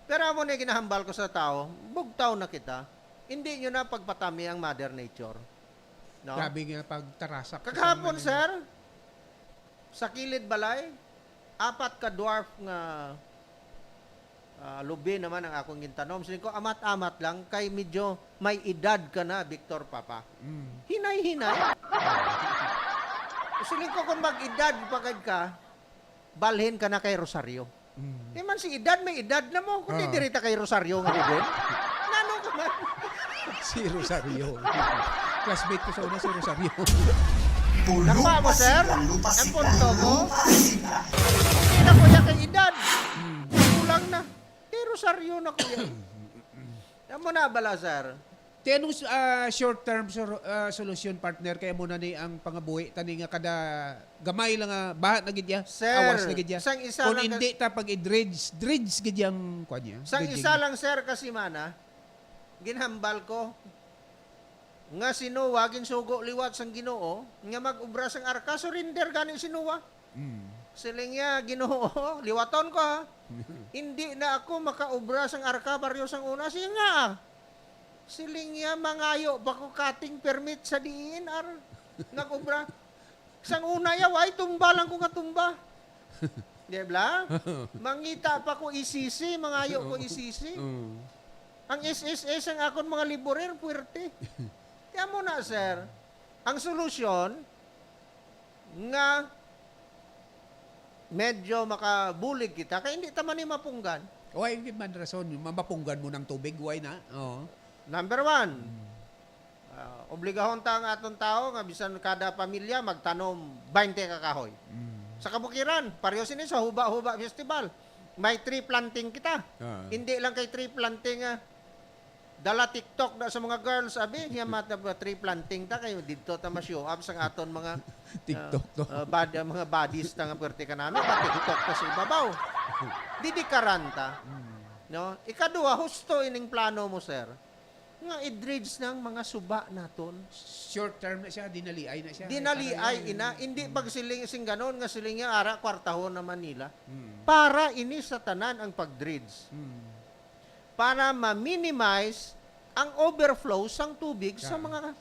Pero amo na ginahambal ko sa tao, bugtaw na kita, hindi nyo na pagpatami ang Mother Nature. No? Grabe nga pagtarasak. Kakahapon, sir, sa kilid balay, 4 ka dwarf nga lubi naman ang akong gintanom. Siling ko, amat-amat lang, kay medyo may edad ka na, Victor Papa. Hinay-hinay. Siling ko, kung mag-edad pagad ka, balhin ka na kay Rosario. Di man si edad, may edad na mo. Kung di dirita kay Rosario nga din. Nano ka man. Si Rosario. Classmate ko sa una si Rosario. Pulong Nakpa mo, sir? pasidlang Ang lupasidlang punto ko, lupasidlang. hindi na kuya kay edad. Kulang na. Kay Rosario na kuya. Yan mo na bala, sir. Tenong short-term solution partner kaya muna ni ang pangabuhi tani nga kada gamay lang bahat na gid ya, Sir, awas na gid ya. sang isa Kung lang hindi ta pag i-dredge gid yang kwan niya. Sang dredging. isa lang, sir, kasi mana, ginhambal ko, nga sinuwa, ginsugo liwat sang Ginoo, nga mag-ubra sang arka, surrender gani sinuwa. Siling niya, Ginoo, liwaton ko ha. Hindi na ako makaubra sang arka, baryo sang una, siya nga. Siling niya, mangayo, bako cutting permit sa diin, nag-ubra. Sang una yaw, ay tumba lang ko nga tumba. Di ba? Mangita pa ko isisi, mangayo ko isisi. Ang SSS ang akon mga liborer, puwerte. Kaya mo na, sir, ang solusyon nga medyo makabulig kita, kaya hindi taman ni mapunggan. Why hindi man rason, mapunggan mo ng tubig, why na? Oo. Number 1, obligahon ta ang aton tao nga bisan kada pamilya magtanom 20 ka kahoy. Sa kabukiran, pareho sini sa Huba-Huba Festival. May tree planting kita. Hindi lang kay tree planting dala TikTok na sa mga girls abi niya mata tree planting ta kayo didto ta ma-show up sa aton mga TikTok to. mga bodies ta nga pwerte ka namin ba TikTok ta sa ibabaw. Didi karanta. No? Ikaduha, husto ining plano mo, sir. Nga i-dredge ng mga suba naton. Short term na siya, dinaliay na siya. Dinaliay ina, hindi pagsiling sing ganon nga siling nga ara kwartahon na Manila. Para ini sa tanan ang pag-dredge. Para ma-minimize ang overflow sang tubig sa mga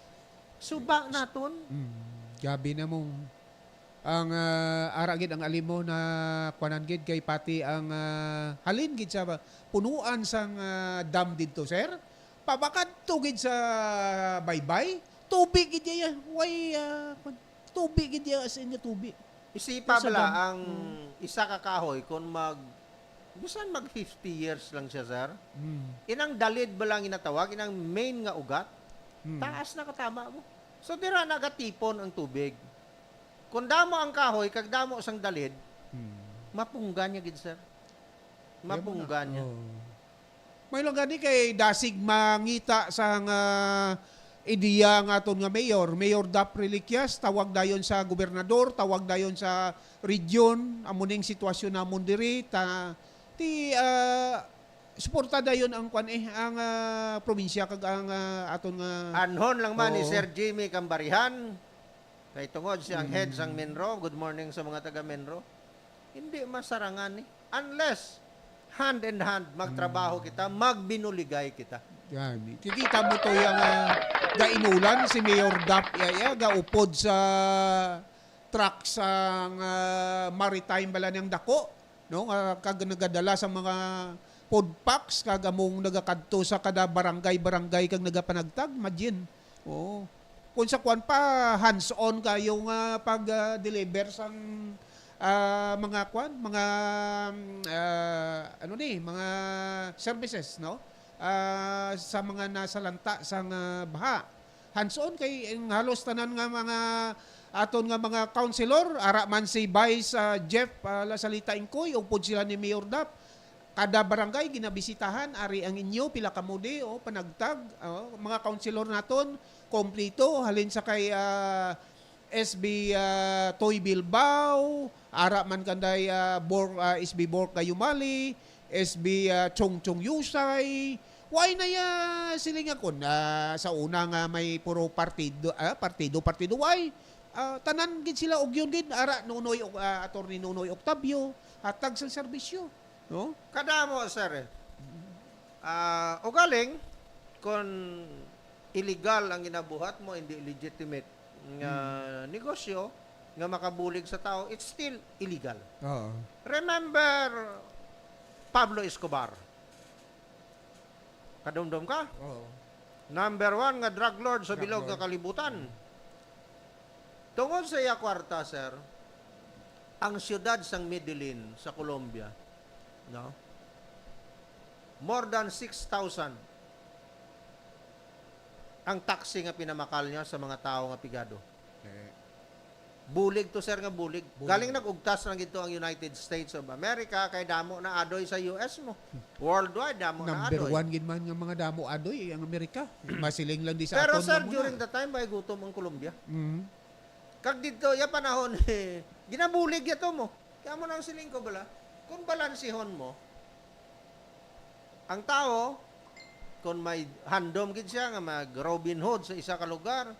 suba naton. Gabi na mong ang aragid ang alimo na kwanan gid kay pati ang halin gid sa punuan sang dam didto, sir. Pabakat tugid sa baybay, tubig gid ya. Why tubig gid ya as in nga tubig. Isipa Sa bala dam. ang isa ka kahoy kung bisan mag 50 years lang siya, sir. Inang dalid ba lang inatawag, inang main nga ugat, taas na katama mo. So, dira nagatipon ang tubig. Kung damo ang kahoy, kag damo sang dalid, mapunggan niya, gid, sir. Mapunggan niya. May lang gani kay dasig mangita sang ideya nga aton nga Mayor Dap Reliquias, tawag dayon sa gobernador, tawag dayon sa region, amuning sitwasyon namon diri suporta dayon ang ang probinsya kag ang aton nga Anhon lang man ni Oo. Sir Jimmy Cambarihan, Kay tungod siyang head sang Menro, good morning sa mga taga Menro. Hindi masarangan ni. Unless, hand in hand, magtrabaho kita, magbinuligay kita. Yan. Kikita mo to yung gainulan si Mayor Dap gaupod sa truck sa maritime bala niyang dako. No? Kag nagadala sa mga food packs kagamong nagakadto sa kada barangay kag nagapanagtag. Imagine. Oo. Kung sa kwan pa, hands-on kayong pag-deliver sang mga kwan, mga mga services, no? Sa mga nasalanta sang baha. Hands-on kay halos tanan nga mga aton nga mga councilor, ara man si Vice Jeff Lasalita Incoy, upod sila ni Mayor Dap. Kada barangay ginabisitahan, ari ang inyo pila kamudi o panagtag, mga councilor naton kompleto halin sa kay SB Toy Bilbao, ara man kanday SB Bork Kayumali, SB Chong Chong Yusay. Why na ya siling akon sa una nga may puro partido why tanan gid sila og yun gid ara Nunoy Attorney Nunoy Octavio hatag sa serbisyo, no? Kadamo, sir. O galing kung illegal ang ginabuhat mo, hindi legitimate nga negosyo nga makabulig sa tao, it's still illegal. Oo. Remember Pablo Escobar? Kadumdum ka? Oo. Number 1 nga drug lord sa bilog nga kalibutan. Tungod sa iya kwarta, sir, ang siyudad sang Medellin sa Colombia, no? More than 6,000 ang taxi nga pinamakal niya sa mga tao nga pigado. Bulig to, sir, nga bulig. Galing nag-ugtas lang ito ang United States of America kay damo na adoy sa US mo. Worldwide, damo na Number adoy. 1 gid man nga mga damo adoy ang Amerika. Masiling lang di sa Pero aton sir, nga muna. during the time, may gutom ang Colombia. Mhm. Kag dito, ya panahon, ginabulig yato mo. Kaya mo nang siling ko bala, kung balansihon mo, ang tao, kung may handom gid siya nga mag Robin Hood sa isa ka lugar,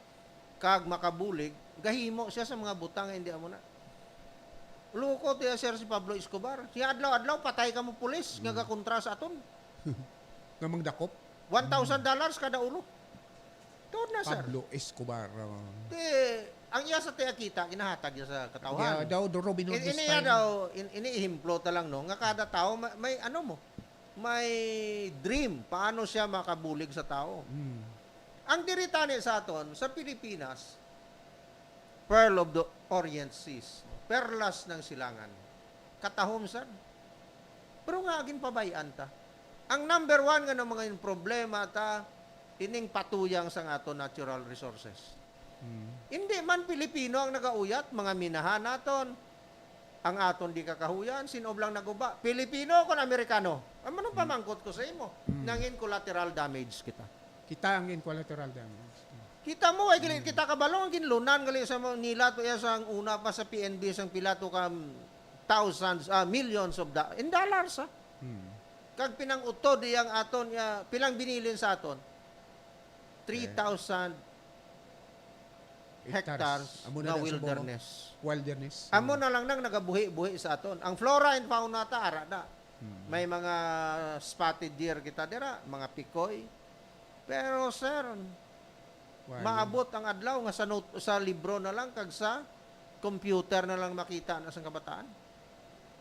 kag makabulig, gahimo siya sa mga butang nga hindi amo na. Luko tiya sir si Pablo Escobar. Siya adlaw-adlaw patay ka mo pulis nga gakontra sa aton. Nga magdakop $1,000 kada ulo. Tuod na, sir. Pablo Escobar. Di, ang iya sa tiya kita, ginahatag niya sa katawhan. Daw do Robin Hood Ini style. daw, iniihimplo ta lang, no? Nga kada tao, may ano mo, may dream, paano siya makabulig sa tao. Ang diritani sa aton, sa Pilipinas, Pearl of the Orient Seas, perlas ng silangan, katahom sad. Pero nga, aging pabayaan ta. Ang number 1 nga ng mga problema ta, ining patuyang sa ato natural resources. Hindi man Pilipino ang nagauyat, mga minahan naton, ang aton di kakahuyan, sinob lang naguba. Pilipino kon Amerikano. Ano nang pamangkot ko sa imo? Nangin collateral damage kita. Kita ang in collateral damage. Kita mo ay kita kabalo ang ginlunan gali sa nila to iya sang una pa sa PNB sang pilato ka thousands, millions of in dollars ha. Kag pinangutod iyang aton ya pilang binilin sa aton 3,000 hectares Amo na na wilderness. Wilderness. Amo na lang nang nagabuhi-buhi sa aton. Ang flora and fauna ta ara da. May mga spotted deer kita dira, mga pikoy. Pero sir, maabot ang adlaw nga sa libro na lang kag sa computer na lang makita na sa kabataan.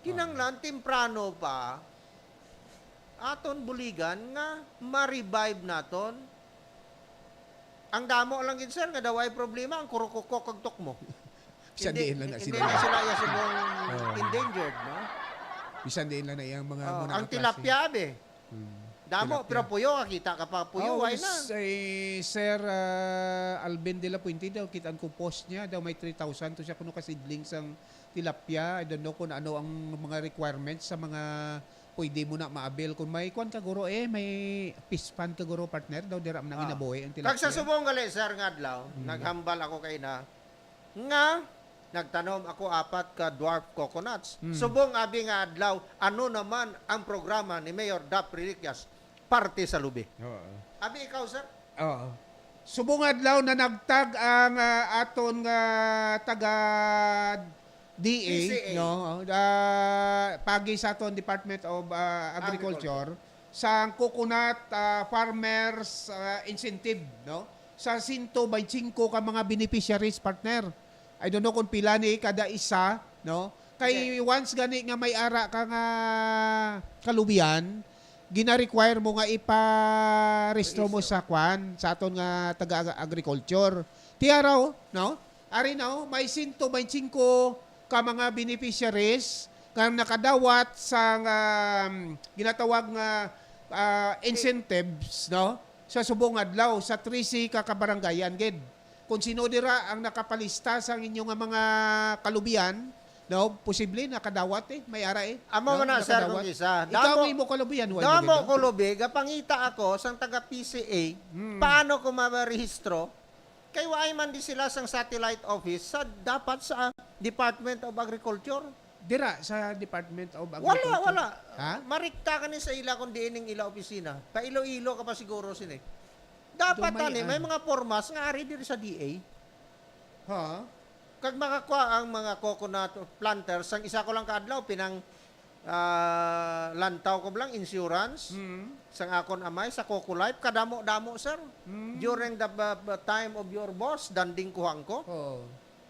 Kinanglan temprano pa aton buligan nga ma-revive naton. Ang damo lang gid sir nga daw ay problema ang kurukukok kag tukmo. Bisan lang na Hindi sila. na sila ya subong endangered, no? Bisan din lang na iyang mga muna Ang tilapia be. Damo, Tilapia. pero puyo, kita ka pa puyo, ay na. Sir Alben de la Puente daw, kitaan ko post niya, daw may 3,000 to siya kuno ka seedlings ang tilapia. I don't know kung ano ang mga requirements sa mga pwede mo na maabil. Kung may kwan ka guro, may fish pan ka guro partner, daw dira man ang inabuhi ang tilapia. Kag sa subong gali, sir, nga adlaw, naghambal ako kay na, nga, nagtanom ako 4 ka dwarf coconuts. Subong abi nga adlaw, ano naman ang programa ni Mayor Dap Reliquias parte sa lubi. Oo. Abi ikaw, sir? Oo. Subong adlaw na nagtag ang aton nga taga DA PCA. no pagi sa aton Department of Agriculture sa coconut farmers incentive no sa 125 ka mga beneficiaries partner. I don't know kung pila ni kada isa no kay once gani nga may ara ka nga kalubian gina-require mo nga ipa-restro mo sa kwan sa aton nga taga-agriculture. Tiyaraw, no? Ari no, may 125 ka mga beneficiaries nga nakadawat sa ginatawag nga incentives, no? Sa subong adlaw sa 13 ka kabarangayan gid. Kung sino dira ang nakapalista sa inyong mga kalubian, no, posible nakadawat may ara Amo no, man na sir nakadawat. kung isa. Ikaw mo kalubian wala Damo ko lubig, pangita ako sang taga PCA, paano ko marehistro? Kay waay man di sila sang satellite office sa dapat sa Department of Agriculture. Dira sa Department of Agriculture. Wala. Ha? Marikta ka ni sa ila kung diining ila opisina. Pa Iloilo ka pa siguro sini. Dapat Dumay, may mga formas nga ari diri sa DA. Ha? Kag makakuha ang mga coconut planters, ang isa ko lang kaadlaw, pinang lantaw ko lang, insurance, sang akon amay, sa Coco Life, kadamo-damo, sir. During the time of your boss, danding kuhang ko. Oo.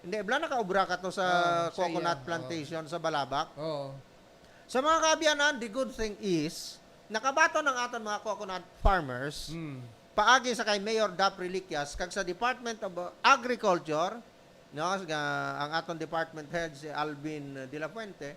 Hindi, bala nakaubra ka to sa sa coconut iya. plantation sa Balabak. Oo. Sa mga kabiyanan, the good thing is, nakabato ng aton mga coconut farmers, paagi sa kay Mayor Dap Reliquias, kag sa Department of Agriculture, no, ang aton department head si Alvin De La Fuente,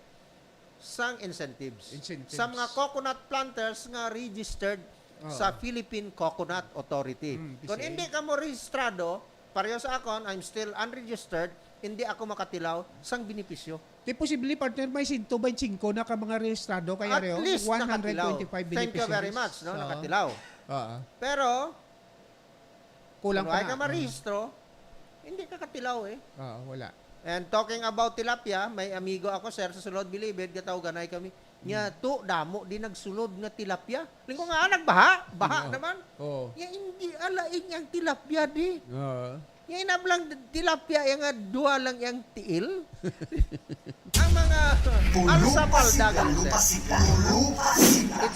sang incentives. Sa mga coconut planters nga registered sa Philippine Coconut Authority. Kung PCA. hindi ka mo rehistrado, pareho sa akon, I'm still unregistered, hindi ako makatilaw sang benepisyo. Di posible partner may 125 na ka mga rehistrado kaya At reo least 125 nakatilaw. Thank you very much, no, Oo. nakatilaw. Oo. Pero, Kulang kung pa ay ka na. marehistro, hindi ka katilaw Oo, wala. And talking about tilapia, may amigo ako, sir, sa sulod bilibid, gataw ganay kami. Nya, to, damo, di nagsulod nga tilapia. Lingko nga, nagbaha. Baha naman. Oo. Ya, hindi alaing yung tilapia, di. Oo. Yung inablang tilapia, yung nga, dua lang yung tiil. Ang mga, ano sa paldagan, sir? It's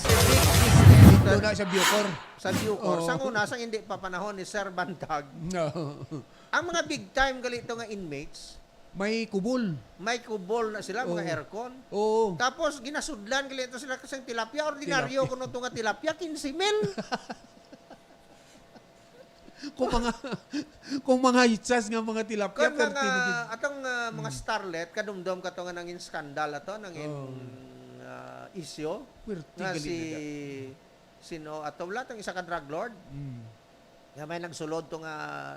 a big business. Doon na sa Bucor. Sa Bucor. Oo. Sang una, sang hindi pa panahon ni Sir Bantag. No. Ang mga big time galito nga inmates, May kubol. may kubol na sila, mga aircon. Oo. Tapos ginasudlan galito sila kasing tilapia. Ordinaryo kuno to nga tilapia 15,000. Kung mga hitsas nga mga tilapia Kung perti na mga gid. atong mga starlet kadumdum kato nga nangin skandal ato nangin isyo Perti nga gali si na. sino ato wala tong isa ka drug lord. Nga may nagsulod to nga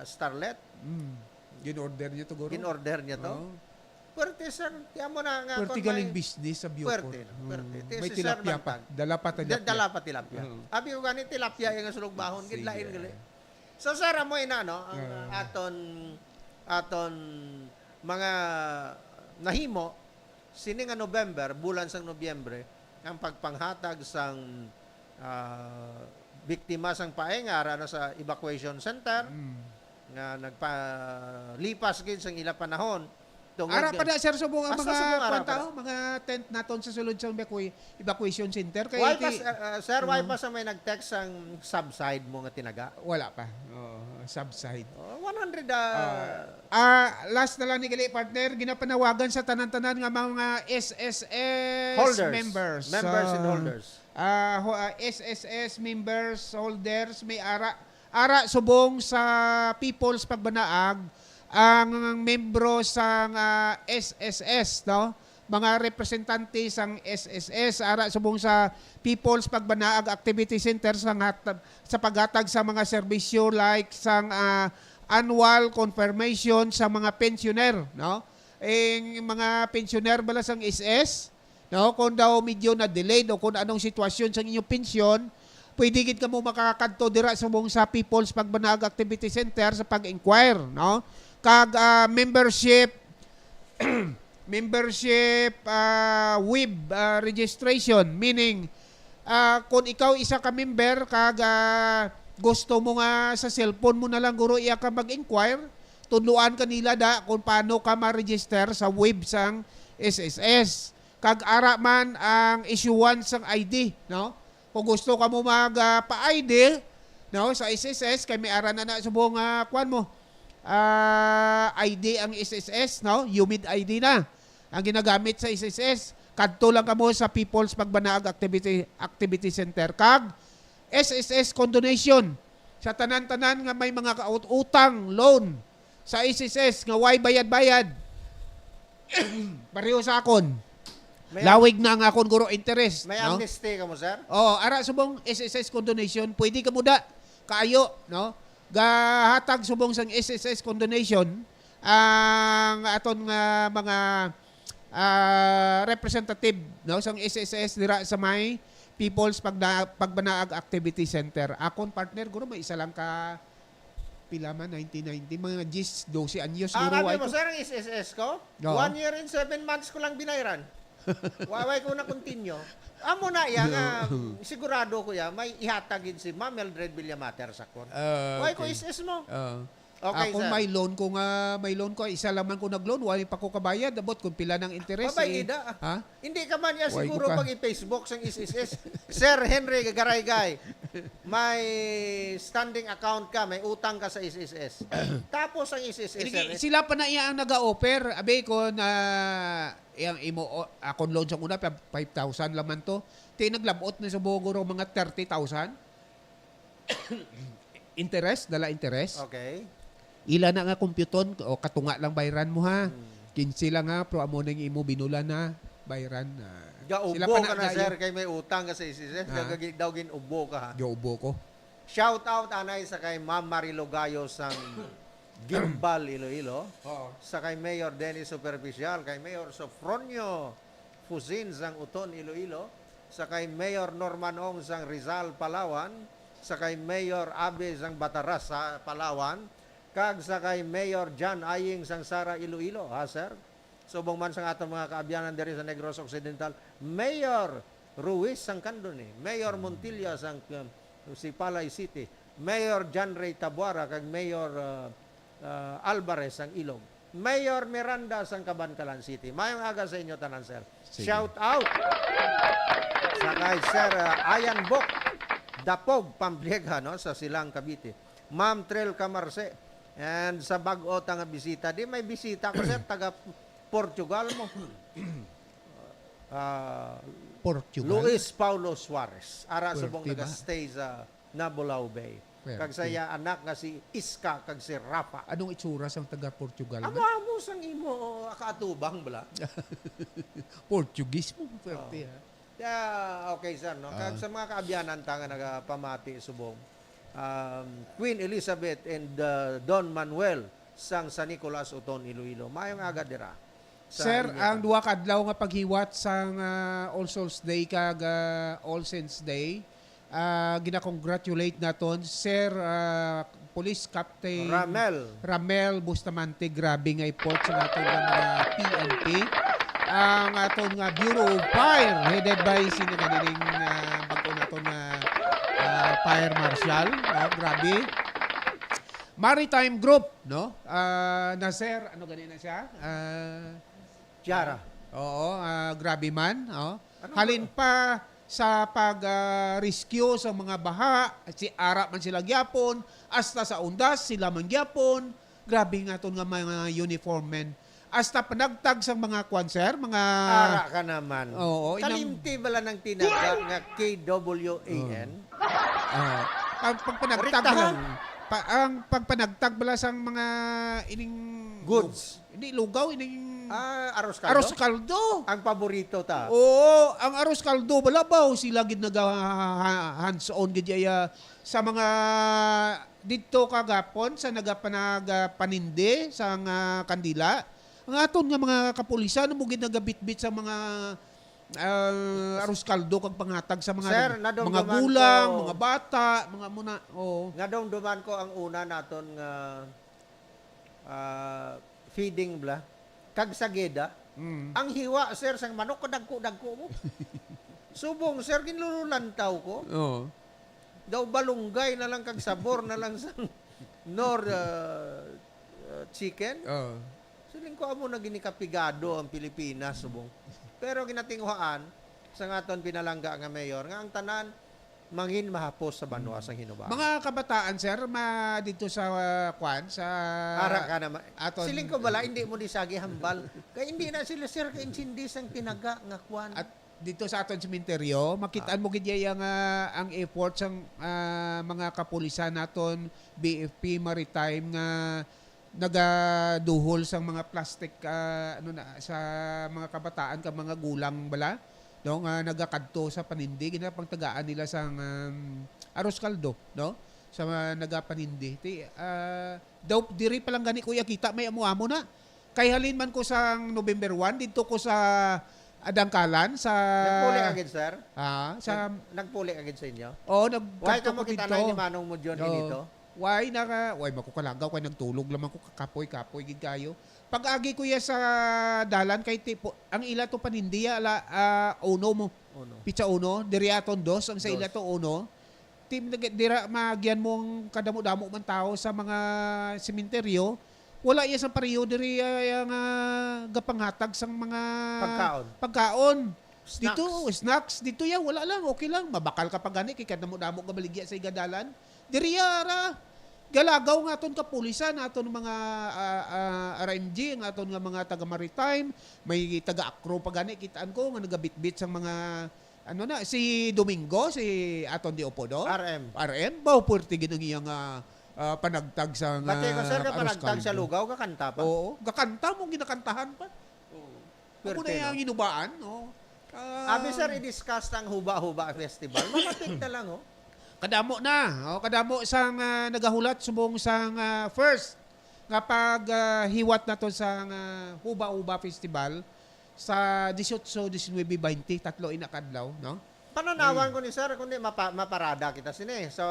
starlet. Gin-order niyo to guro. Ginorder niya to. Oo. Puwerte sir, tiyan mo na nga. Perti kung galing may- business sa Bucor. Puwerte, puwerte. Ito May si Sir tilapia pa. Bantag. Dala pa tilapia. Dala pa tilapia. Oo. Abi ko gani tilapia yung sulog bahon Sige. gidlain gali. So sir amo ina no ang aton mga nahimo sini nga November bulan sang Nobyembre ang pagpanghatag sang biktima sang paengar ano sa evacuation center nga nagpalipas gid sang ila panahon. Tungod Ara nga- pa na sir subong ang Basta mga subong ara pa kwantao, mga tent naton sa sulod sa evacuation center kay Why pa, sir, why pa sa may nag-text ang subside mo nga tinaga? wala pa. Oo, subside. 100 Last na lang ni gali partner, ginapanawagan sa tanan-tanan nga mga SSS holders. members. Members and holders. SSS members, holders, may ara subong sa People's Pagbanaag ang membro sa SSS, no? Mga representante sang SSS ara subong sa People's Pagbanaag Activity Center sa paghatag sa mga serbisyo like sang annual confirmation sa mga pensioner, no? Mga pensioner bala sang SS, no? Kung daw medyo na delayed o kung anong sitwasyon sa inyong pensyon, pwede gid ka mo makakadto dira subong sa People's Pagbanaag Activity Center sa pag-inquire, no? Kag membership with registration, meaning kung ikaw isa ka member kag gusto mo nga sa cellphone mo na lang guro iya ka mag-inquire, tunluan ka nila da kung paano ka ma-register sa web sang SSS. Kag ara man ang issuance sang ID, no? Kung gusto ka mo pa-ID, no, sa SSS kay may ara na subong kwan mo. ID ang SSS, no? Humid ID na ang ginagamit sa SSS. Kadto lang kamo sa People's Pagbanaag Activity Center kag SSS condonation sa tanan-tanan nga may mga utang loan sa SSS nga way bayad-bayad. Pareho sa akon. Lawig na nga akon guro interest. May no? amnesty ka mo, sir? Oo, ara subong SSS condonation, pwede ka muda kaayo, no? Gahatag subong sang SSS condonation ang aton nga mga representative, no, sang SSS dira sa may People's Pagbanaag Activity Center. Akon partner guro may isa lang ka pila man 1990 mga 12 anyos guro Sabi ay mo, ko. sir, ang SSS ko? Oo. 1 year and 7 months ko lang binayran. Waway ko na continue. Amo na yan, sigurado ko yan, may ihatagin si Ma'am Mildred Villamater sa kon. Why ko SS mo? Okay, Ako sir. may loan ko isa lang man ko nag-loan, wala pa ko kabayad abot kung pila ng interest. Pabayida. Ha? Hindi ka man yan Why siguro ko ka? pag i-Facebook sang SSS. Sir Henry Garaygay, may standing account ka, may utang ka sa SSS. Tapos ang SSS, sir, Sila pa na iya ang nag-offer. Abe ko na iyang imo akong loan sa una 5,000 laman to. Naglabot na sa Bogoro mga 30,000. Interest, dala interest. okay. Ila na nga computon o katunga lang bayran mo ha. 15 lang ha, pero amo nang imo binula na bayran na. Gaubo ka na, sir, kay may utang ka sa SSS. Daw ginubo ka, ha? Gaubo ko. Shout out, anay, sa kay Ma'am Marilo Gayo sang Gimbal, Iloilo. Sa kay Mayor Dennis Superficial, kay Mayor Sofronio Fusin sang Uton, Iloilo. Sa kay Mayor Norman Ong sang Rizal, Palawan. Sa kay Mayor Abe sang Bataras sa Palawan. Kag sa kay Mayor John Aying sang Sara, Iloilo, ha, sir? Subong man sang atong mga kaabyanan diri sa Negros Occidental. Mayor Ruiz sang Candoni. Mayor Montilla sang Sipalay City. Mayor John Ray Tabuara kag Mayor Alvarez sang Ilog. Mayor Miranda sang Cabancalan City. Mayong aga sa inyo tanan, sir. Sige. Shout out sa kay Sir Ayan Bok Dapog Pambliega, no, sa Silang Cavite. Ma'am Trel Camarce. And sa bag-o nga bisita, di may bisita ko, sir, taga Portugal mo. Portugal. Luis Paulo Suarez. Ara subong Puerto ba? nag-stay sa Nabulao Bay. Kag saya anak nga si Iska kag si Rafa. Anong itsura sang taga Portugal? Amo sang imo kaatubang bala. Portuguese mo puwerte ha. Yeah, okay, sir, no. Kag sa mga kaabyanan ta nga nagapamati subong. Queen Elizabeth and Don Manuel sang San Nicolas Uton, Iloilo. Mayong aga dira. Sir, ang duwa kadlaw nga paghiwat sang All Souls Day kag All Saints Day, gina-congratulate naton Sir Police Captain Ramel Bustamante. Grabe nga report sa aton nga mga PNP. Ang aton nga Bureau of Fire headed by sinagaling bago naton nga Fire Marshal. Grabe. Maritime Group, no? Na sir, ano ganina siya? Tiara. Oo, grabe man. Halin pa sa pag-rescue sa mga baha, si ara man sila gyapon, hasta sa undas sila man gyapon. Grabe nga ton nga mga uniform men. Hasta panagtag sa mga kwanser, mga Ara ka naman. Oo, Kalimti bala ng tinaga nga KWAN. Pagpanagtag Rektahan. ang pagpanagtag bala sang mga ining Goods. Hindi lugaw, ining Aros kaldo? aros kaldo. Ang paborito ta. Oo, ang aros kaldo balabaw sila gid naga hands-on gid ya sa mga didto kagapon sa nagapanagpaninde sa nga kandila. Ang aton nga mga kapulisan mo gid nagabitbit sa mga aros kaldo kag pangatag sa mga Sir, mga nadumduman gulang, ko. mga bata, mga muna. Oo. Nga dong duman ko ang una naton nga feeding bla. Kag sa geda. Ang hiwa, sir, sang manok ko dagko mo. Subong, sir, ginlululantaw ko. Oo. daw balunggay na lang kag sabor na lang sa nor chicken. Oh. Siling ko amo na ginikapigado ang Pilipinas subong. Pero ginatinghuan sa ngaton pinalangga nga mayor nga ang tanan mangin mahapos sa banwa sa Hinubaan. Mga kabataan, sir, dito sa kwan, sa... Ara ka naman. aton- Siling ko bala, hindi mo disagi hambal. Kaya hindi na sila, sir, ka-insindis ang tinaga nga kwan. At dito sa aton sementeryo, makitaan mo gid ang efforts ng mga kapulisan naton, BFP Maritime nga nagaduhol sa mga plastic sa mga kabataan ka mga gulang bala. No, nga nagakadto sa panindi ginapangtagaan nila sa aros kaldo, no? Sa nagapanindi. Daw diri pa lang gani kuya kita may amo-amo na. Kay halin man ko sa November 1 dito ko sa Adangkalan sa Nagpuli agad, sir? sa Nagpuli agad sa inyo? oh Why nagkadto ka mo ko kita dito. na ni Manong mo John dito? Why makukalagaw kay nagtulog lamang ko kapoy gid kayo. Pag-agi ko ya sa dalan kay tipo ang ila to panindiya uno mo. Pizza uno, diri aton dos ang sa ila to uno. Team dira magyan mo ang kadamo-damo man tao sa mga sementeryo. Wala iya sa pareho diri ang gapanghatag sang mga pagkaon. Snacks. Dito snacks dito ya wala lang okay lang mabakal ka pa gani kay kadamo-damo ka baligya sa igadalan. Diri ra galagaw nga aton kapulisan aton mga RMG nga aton nga mga taga maritime may taga akro pa gani kitaan ko nga nagabitbit sang mga si Domingo si aton di Opodo RM bao puerti gid ang iyang panagtag sa nga Pati ko sir ka panagtag sa lugaw kakanta pa. Oo gakanta mo ginakantahan pa. Ako na yung inubaan no. Abi sir i-discuss ang Huba-Huba Festival mamatik na lang Kadamo na. Kadamo sang nagahulat subong sang first nga pag hiwat nato sa Huba-Huba Festival sa 18, 19, 20, tatlo inakadlaw, no? Pananawan ko ni sir kundi maparada kita sini. So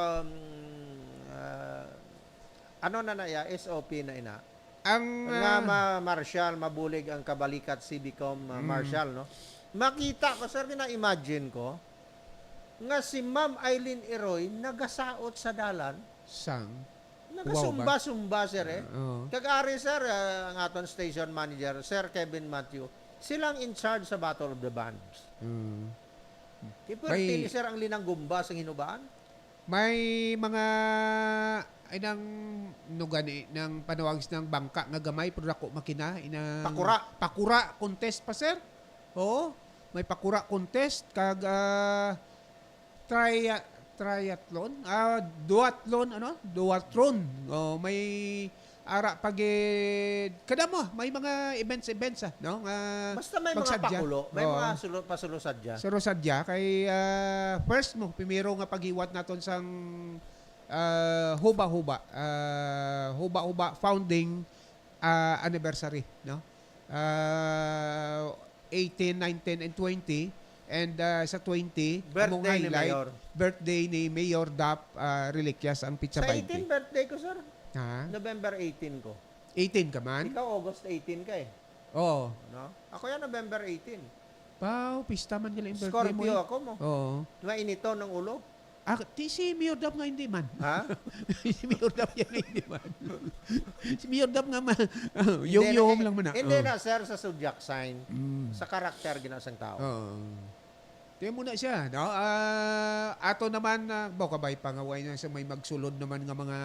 ano na ya SOP na ina. Ang nga Marshall mabulig ang kabalikat Civicom Marshall no. Makita ko sir imagine ko nga si Ma'am Eileen Eroy nagasaot sa dalan sang nagasumba-sumba sir Kag-ari sir ang aton station manager Sir Kevin Matthew silang in charge sa Battle of the Bands. May sir ang linang gumba sa Hinubaan. May mga ay nang nugani ng panawagis ng bangka nga gamay pero dako makina ina pakura contest pa sir. Oo, may pakura contest kag triathlon, duathlon. Oh, may ara pag kadamo may mga events no? Basta may mga pakulo, may mga pasulo-sadya. Sadya kay first mo primero nga paghiwat naton sang Huba-Huba founding anniversary, no? 18, 19 and 20. And sa 20, among highlight, birthday ni Mayor Dap Reliquias ang Pizza sa 20. 18 birthday ko, sir. Ha? November 18 ko. 18 ka man? Ikaw August 18 ka eh. Oo. No? Ako yan November 18. Pao, pista man nila yung birthday Scorpio mo. ako mo. Oo. Mainito ng ulo. Si Mayor Dap nga hindi man. Ha? Si Mayor Dap yan hindi man. Si Mayor Dap nga yung lang man. Hindi na, sir, sa zodiac sign. Sa karakter ginasang tao. Tiyan mo na siya, no? Ato naman, kabay pangaway na sa may magsulod naman nga mga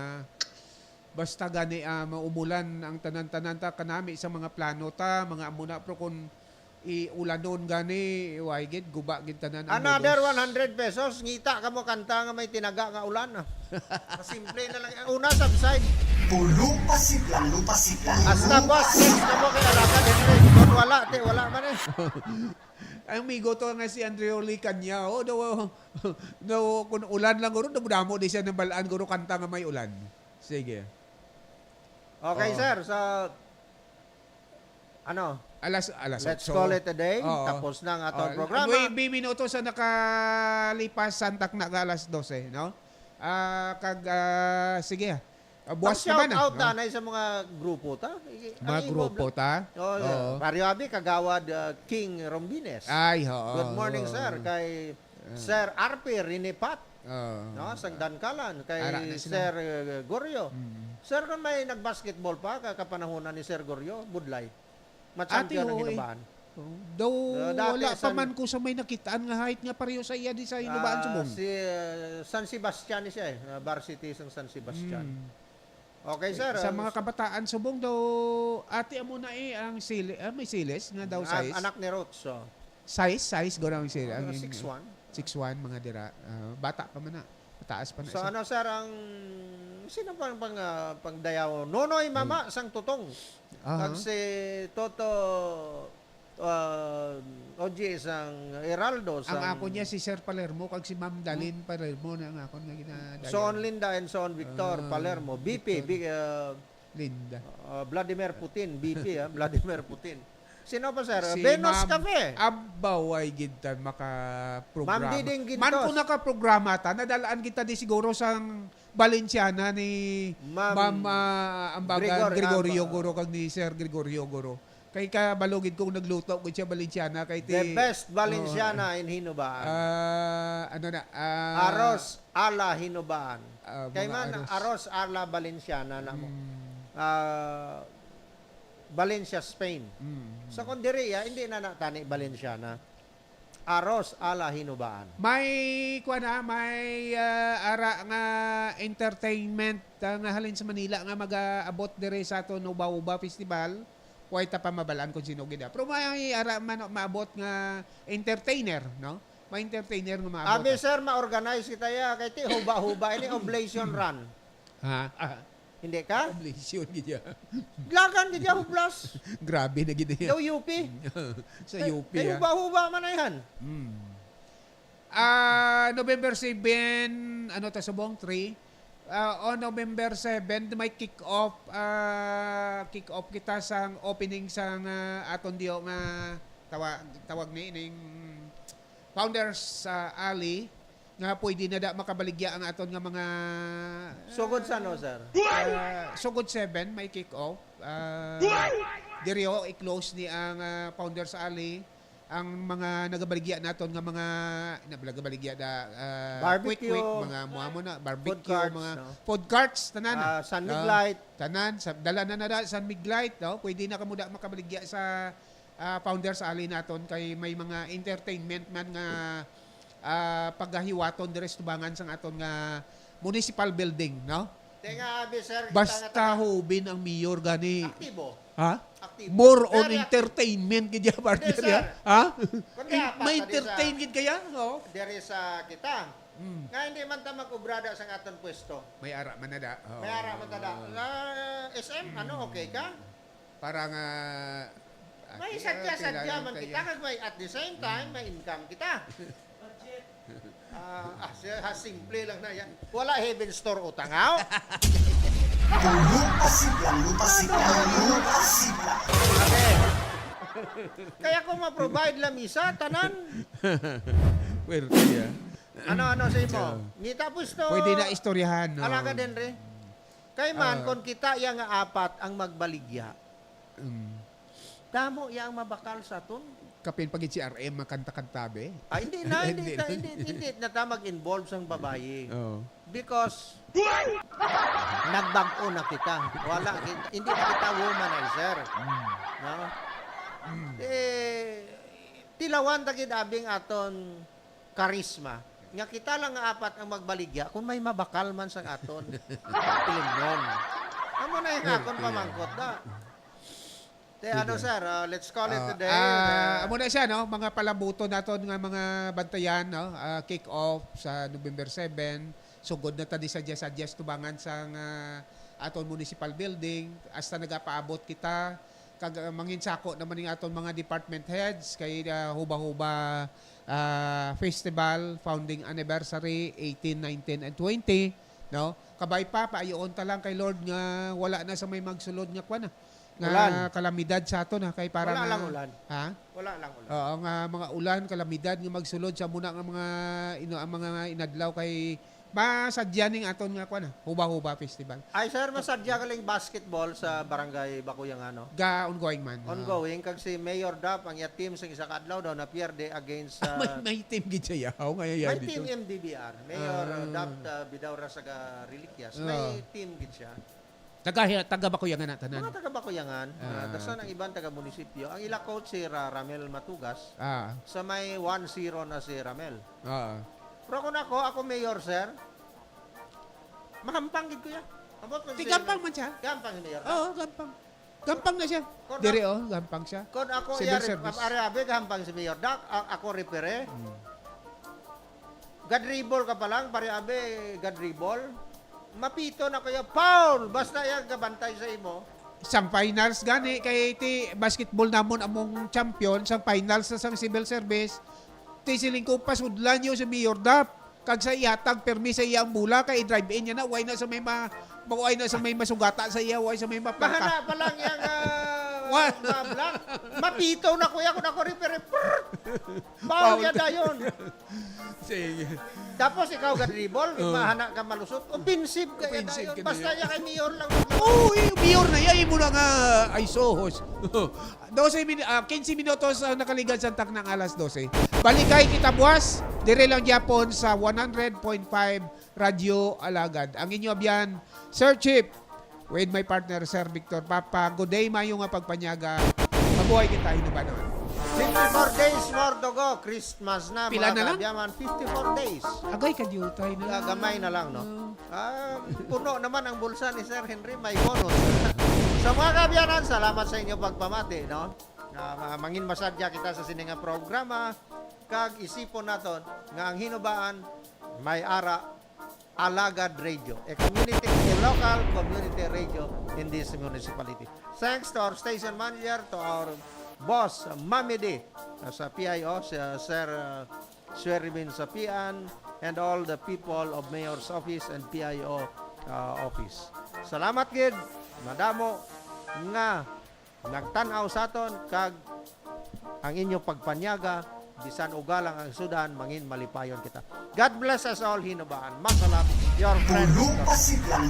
basta gani maumulan ang tanan-tanan ta kanami sa mga plano ta, mga amuna pero kung ulanon gani, gid guba gid tanan ang Another modos. 100 pesos, ngita ka mo kanta nga may tinaga nga ulan. Simple na lang. Una, subside. Lupa-sipla. Hasta boss, next na mo kay Alakan Henry. Kung wala man eh. Ang migo to nga si Andreoli Kanya, daw kung ulan lang guro, damo di siya ng balaan guro kanta nga may ulan. Sige. Okay, sir. So, Alas let's call it a day. Tapos na ang atong programa. May minuto sa nakalipas santak na alas 12, no? Sige. Buwas naman. Shout out na sa mga grupo ta. Mga grupo ta? Pariabi, Kagawad King Rombines. Ay, Good morning, sir. Kay Sir RP Rinipat. No, sang Dankalan kay Ara na sila. Sir Goryo. Sir, kung may nag-basketball pa kakapanahonan ni Sir Goryo, budlay. Matchampion ang Hinubaan. Daw Dati wala pa San- man ko sa may nakitaan nga height nga pareho sa iya di sa Hinubaan subong. Si San Sebastian siya varsity sang San Sebastian. Okay, sir. Sa mga kabataan subong daw ate amo na ang sili, may siles nga daw size. Anak ni Roach. So. Size go daw ang sili. 6'1". 6'1 mga dira. Bata pa man na. Mataas pa na So siya. ano sir ang sino pangdayaw? Nonoy mama sang tutong. Aha. Kag si Toto OG sang Heraldo sang Ang ako niya si Sir Palermo kag si Ma'am Dalin Palermo na ang ako nga ginadayan. Son Linda and Son Victor Palermo, BP, Linda. Vladimir Putin, BP, Vladimir Putin. Sino pa sir? Si Venus Ma'am Cafe. Abaway gintan maka-programa. Ma'am Diding Gintos. Man ko naka-programa ta, nadalaan kita di siguro sang Valenciana ni Ma'am Ambagan Gregorio Amba. Guro kag ni Sir Gregorio Guro. Kay ka balugid kong nagluto ko siya Valenciana kay ti The best Valenciana in Hinubaan. ano na Arroz ala Hinubaan. Kay mga man arroz. arroz ala Valenciana na mo. Valencia, Spain. Sa Conderia, hindi na natani Valenciana. Arroz ala Hinubaan. May may ara nga entertainment nga halin sa Manila nga mag-abot dire sa ato no Uba Festival. Huwag ta pa mabalaan kung sino gida. Pero may ara maabot nga entertainer, no? May entertainer nga maabot. Abi sir, ma-organize kita ya kay ti huba-huba ini oblation run. Ha? Hindi ka? Oblation gidya. Lagan gid hublas. Grabe na gidya. Daw UP. Sa UP. Kay huba-huba man na yan. November 7, ano ta subong 3. On November 7 may kick-off kita sang opening sang aton diyo nga tawag ni ning Founders Alley nga pwede na da makabaligya ang aton nga mga Sugod sa no sir? Sugod 7 may kick-off. Diryo i-close ni ang Founders Alley ang mga nagabaligya naton nga mga nagabaligya da Barbecue, quick mga mo na barbecue food carts, mga no? food carts tanan San Miglite. tanan sa dala na da San Miglite no pwede na kamo da makabaligya sa Founders Alley naton kay may mga entertainment man nga paggahiwaton dire sa tubangan sang aton nga municipal building no Tenga abi sir. kita basta nga hubin ang mayor gani aktibo. ha Aktibo. more on Very entertainment kaya partner Hindi, ya sir. ha Kundi apat may na di entertain sa- gid kaya no Dere sa kita. Nga hindi man ta mag-ubrada sa aton pwesto. may ara man na da oh. May ara man tada. SM ano okay ka? para nga May sadya man kita kag may at the same time may income kita. Simple lang na yan. Wala heaven store utangaw. Kaya kung ma-provide lamisa, tanan. well yeah. Ano sa imo? Ngita pusto. Pwede na istoryahan no Alaga din re. Kay man, kung kita yang nga apat ang magbaligya, damo yang mabakal sa ton. kapin pagit si RM makanta-kantabe Hindi na ta mag-involve sa babae. oh Because nagbago na kita. Hindi na kita womanizer. No? Tilawan ta gid abing aton karisma. Nga kita lang nga apat ang magbaligya kung may mabakal man sang aton. Pilimnon. Amo na yung akon pamangkot da. Ano sir, let's call it today. amo na siya no mga palabuto naton nga mga bantayan no kick off sa November 7 sugod na ta di suggest tubangan sa aton municipal building hasta nagapaabot kita kag manginsako naman ning aton mga department heads kay huba-huba festival founding anniversary 18, 19 and 20 no kabay pa paayoon ta lang kay Lord nga wala na sa may magsulod nga kwan nga Ulan. kalamidad sa aton kay para Wala nga lang ulan. ha Wala lang ulan. oo nga mga ulan kalamidad nga magsulod sa muna nga mga ang mga inadlaw kay Masadyaning aton nga kuan Huba-Huba Festival. Ay sir, masadya kaling basketball sa barangay Bakuyang ano. Ga ongoing man. Ongoing kag si Mayor Dap ang iya team sa isa ka adlaw daw na pierde against may team gid siya yaw ngayon may dito. team MDBR. Mayor Dap Bidawra sa Reliquias. May team gid siya. Taga Bakuyangan na tanan. Mga taga Bakuyangan, dasan ang ibang taga munisipyo. Ang ila coach si Ramel Matugas. Sa may 1-0 na si Ramel. Pero kung ako mayor, sir, mahampang gid ko ya. Abot ko Ti gampang man siya. Gampang si mayor. Oo, gampang. Gampang na siya. Dire gampang siya. Kung ako Civil yari, service. abe gampang si mayor. Ako repere. Gadribol ka pa lang, pare abe gadribol. Mapito na kaya Paul, basta yan gabantay sa imo. Sang finals gani kay ti basketball namon among champion sang finals sa sang civil service. Ti siling ko pasudlan yo sa Mayor Dap. Kag sa ihatag permi sa iyang mula kay drive in niya na way na sa may way na sa may masugata sa iya way sa may Bahana mapangka. pa lang yung mablang. Mapito na kuya kung ako repere. Paul yan dayon. Sige. Tapos ikaw gadribol, mahana ka malusot. Offensive ka yan Offensive dayon. ka Basta dayon. yan kay mayor lang. Oh, Mayor na yan mo na nga ay sohos. 15 minutos ang nakaligan sa tak ng alas 12. Balikay kita buwas, dire lang Japon sa 100.5 Radio Alagad. Ang inyo abyan, Sir Chip, with my partner Sir Victor Papa. Good day mayo nga pagpanyaga. Mabuhay kita ba naman. 54 days more to go. Christmas na. Pila mga na lang? kaabyaman. 54 days. Agay ka tayo na. Gamay na lang, no? Puno naman ang bulsa ni Sir Henry. May bonus. Sa mga kaabyanan, salamat sa inyo pagpamati, no? Mangin masadya kita sa sininga programa. Kag isipon naton nga ang hinubaan may ara Alagad Radio, a local community radio in this municipality. Thanks to our station manager, to our boss, Mami D, sa PIO, Sir Swerbin Sapian, and all the people of Mayor's Office and PIO Office. Salamat gid, madamo nga nagtanaw sa aton kag ang inyo pagpanyaga bisan ugalang ang sudan mangin malipayon kita. God bless us all, hinubaan. Masalap, your friend. Lupa sigla.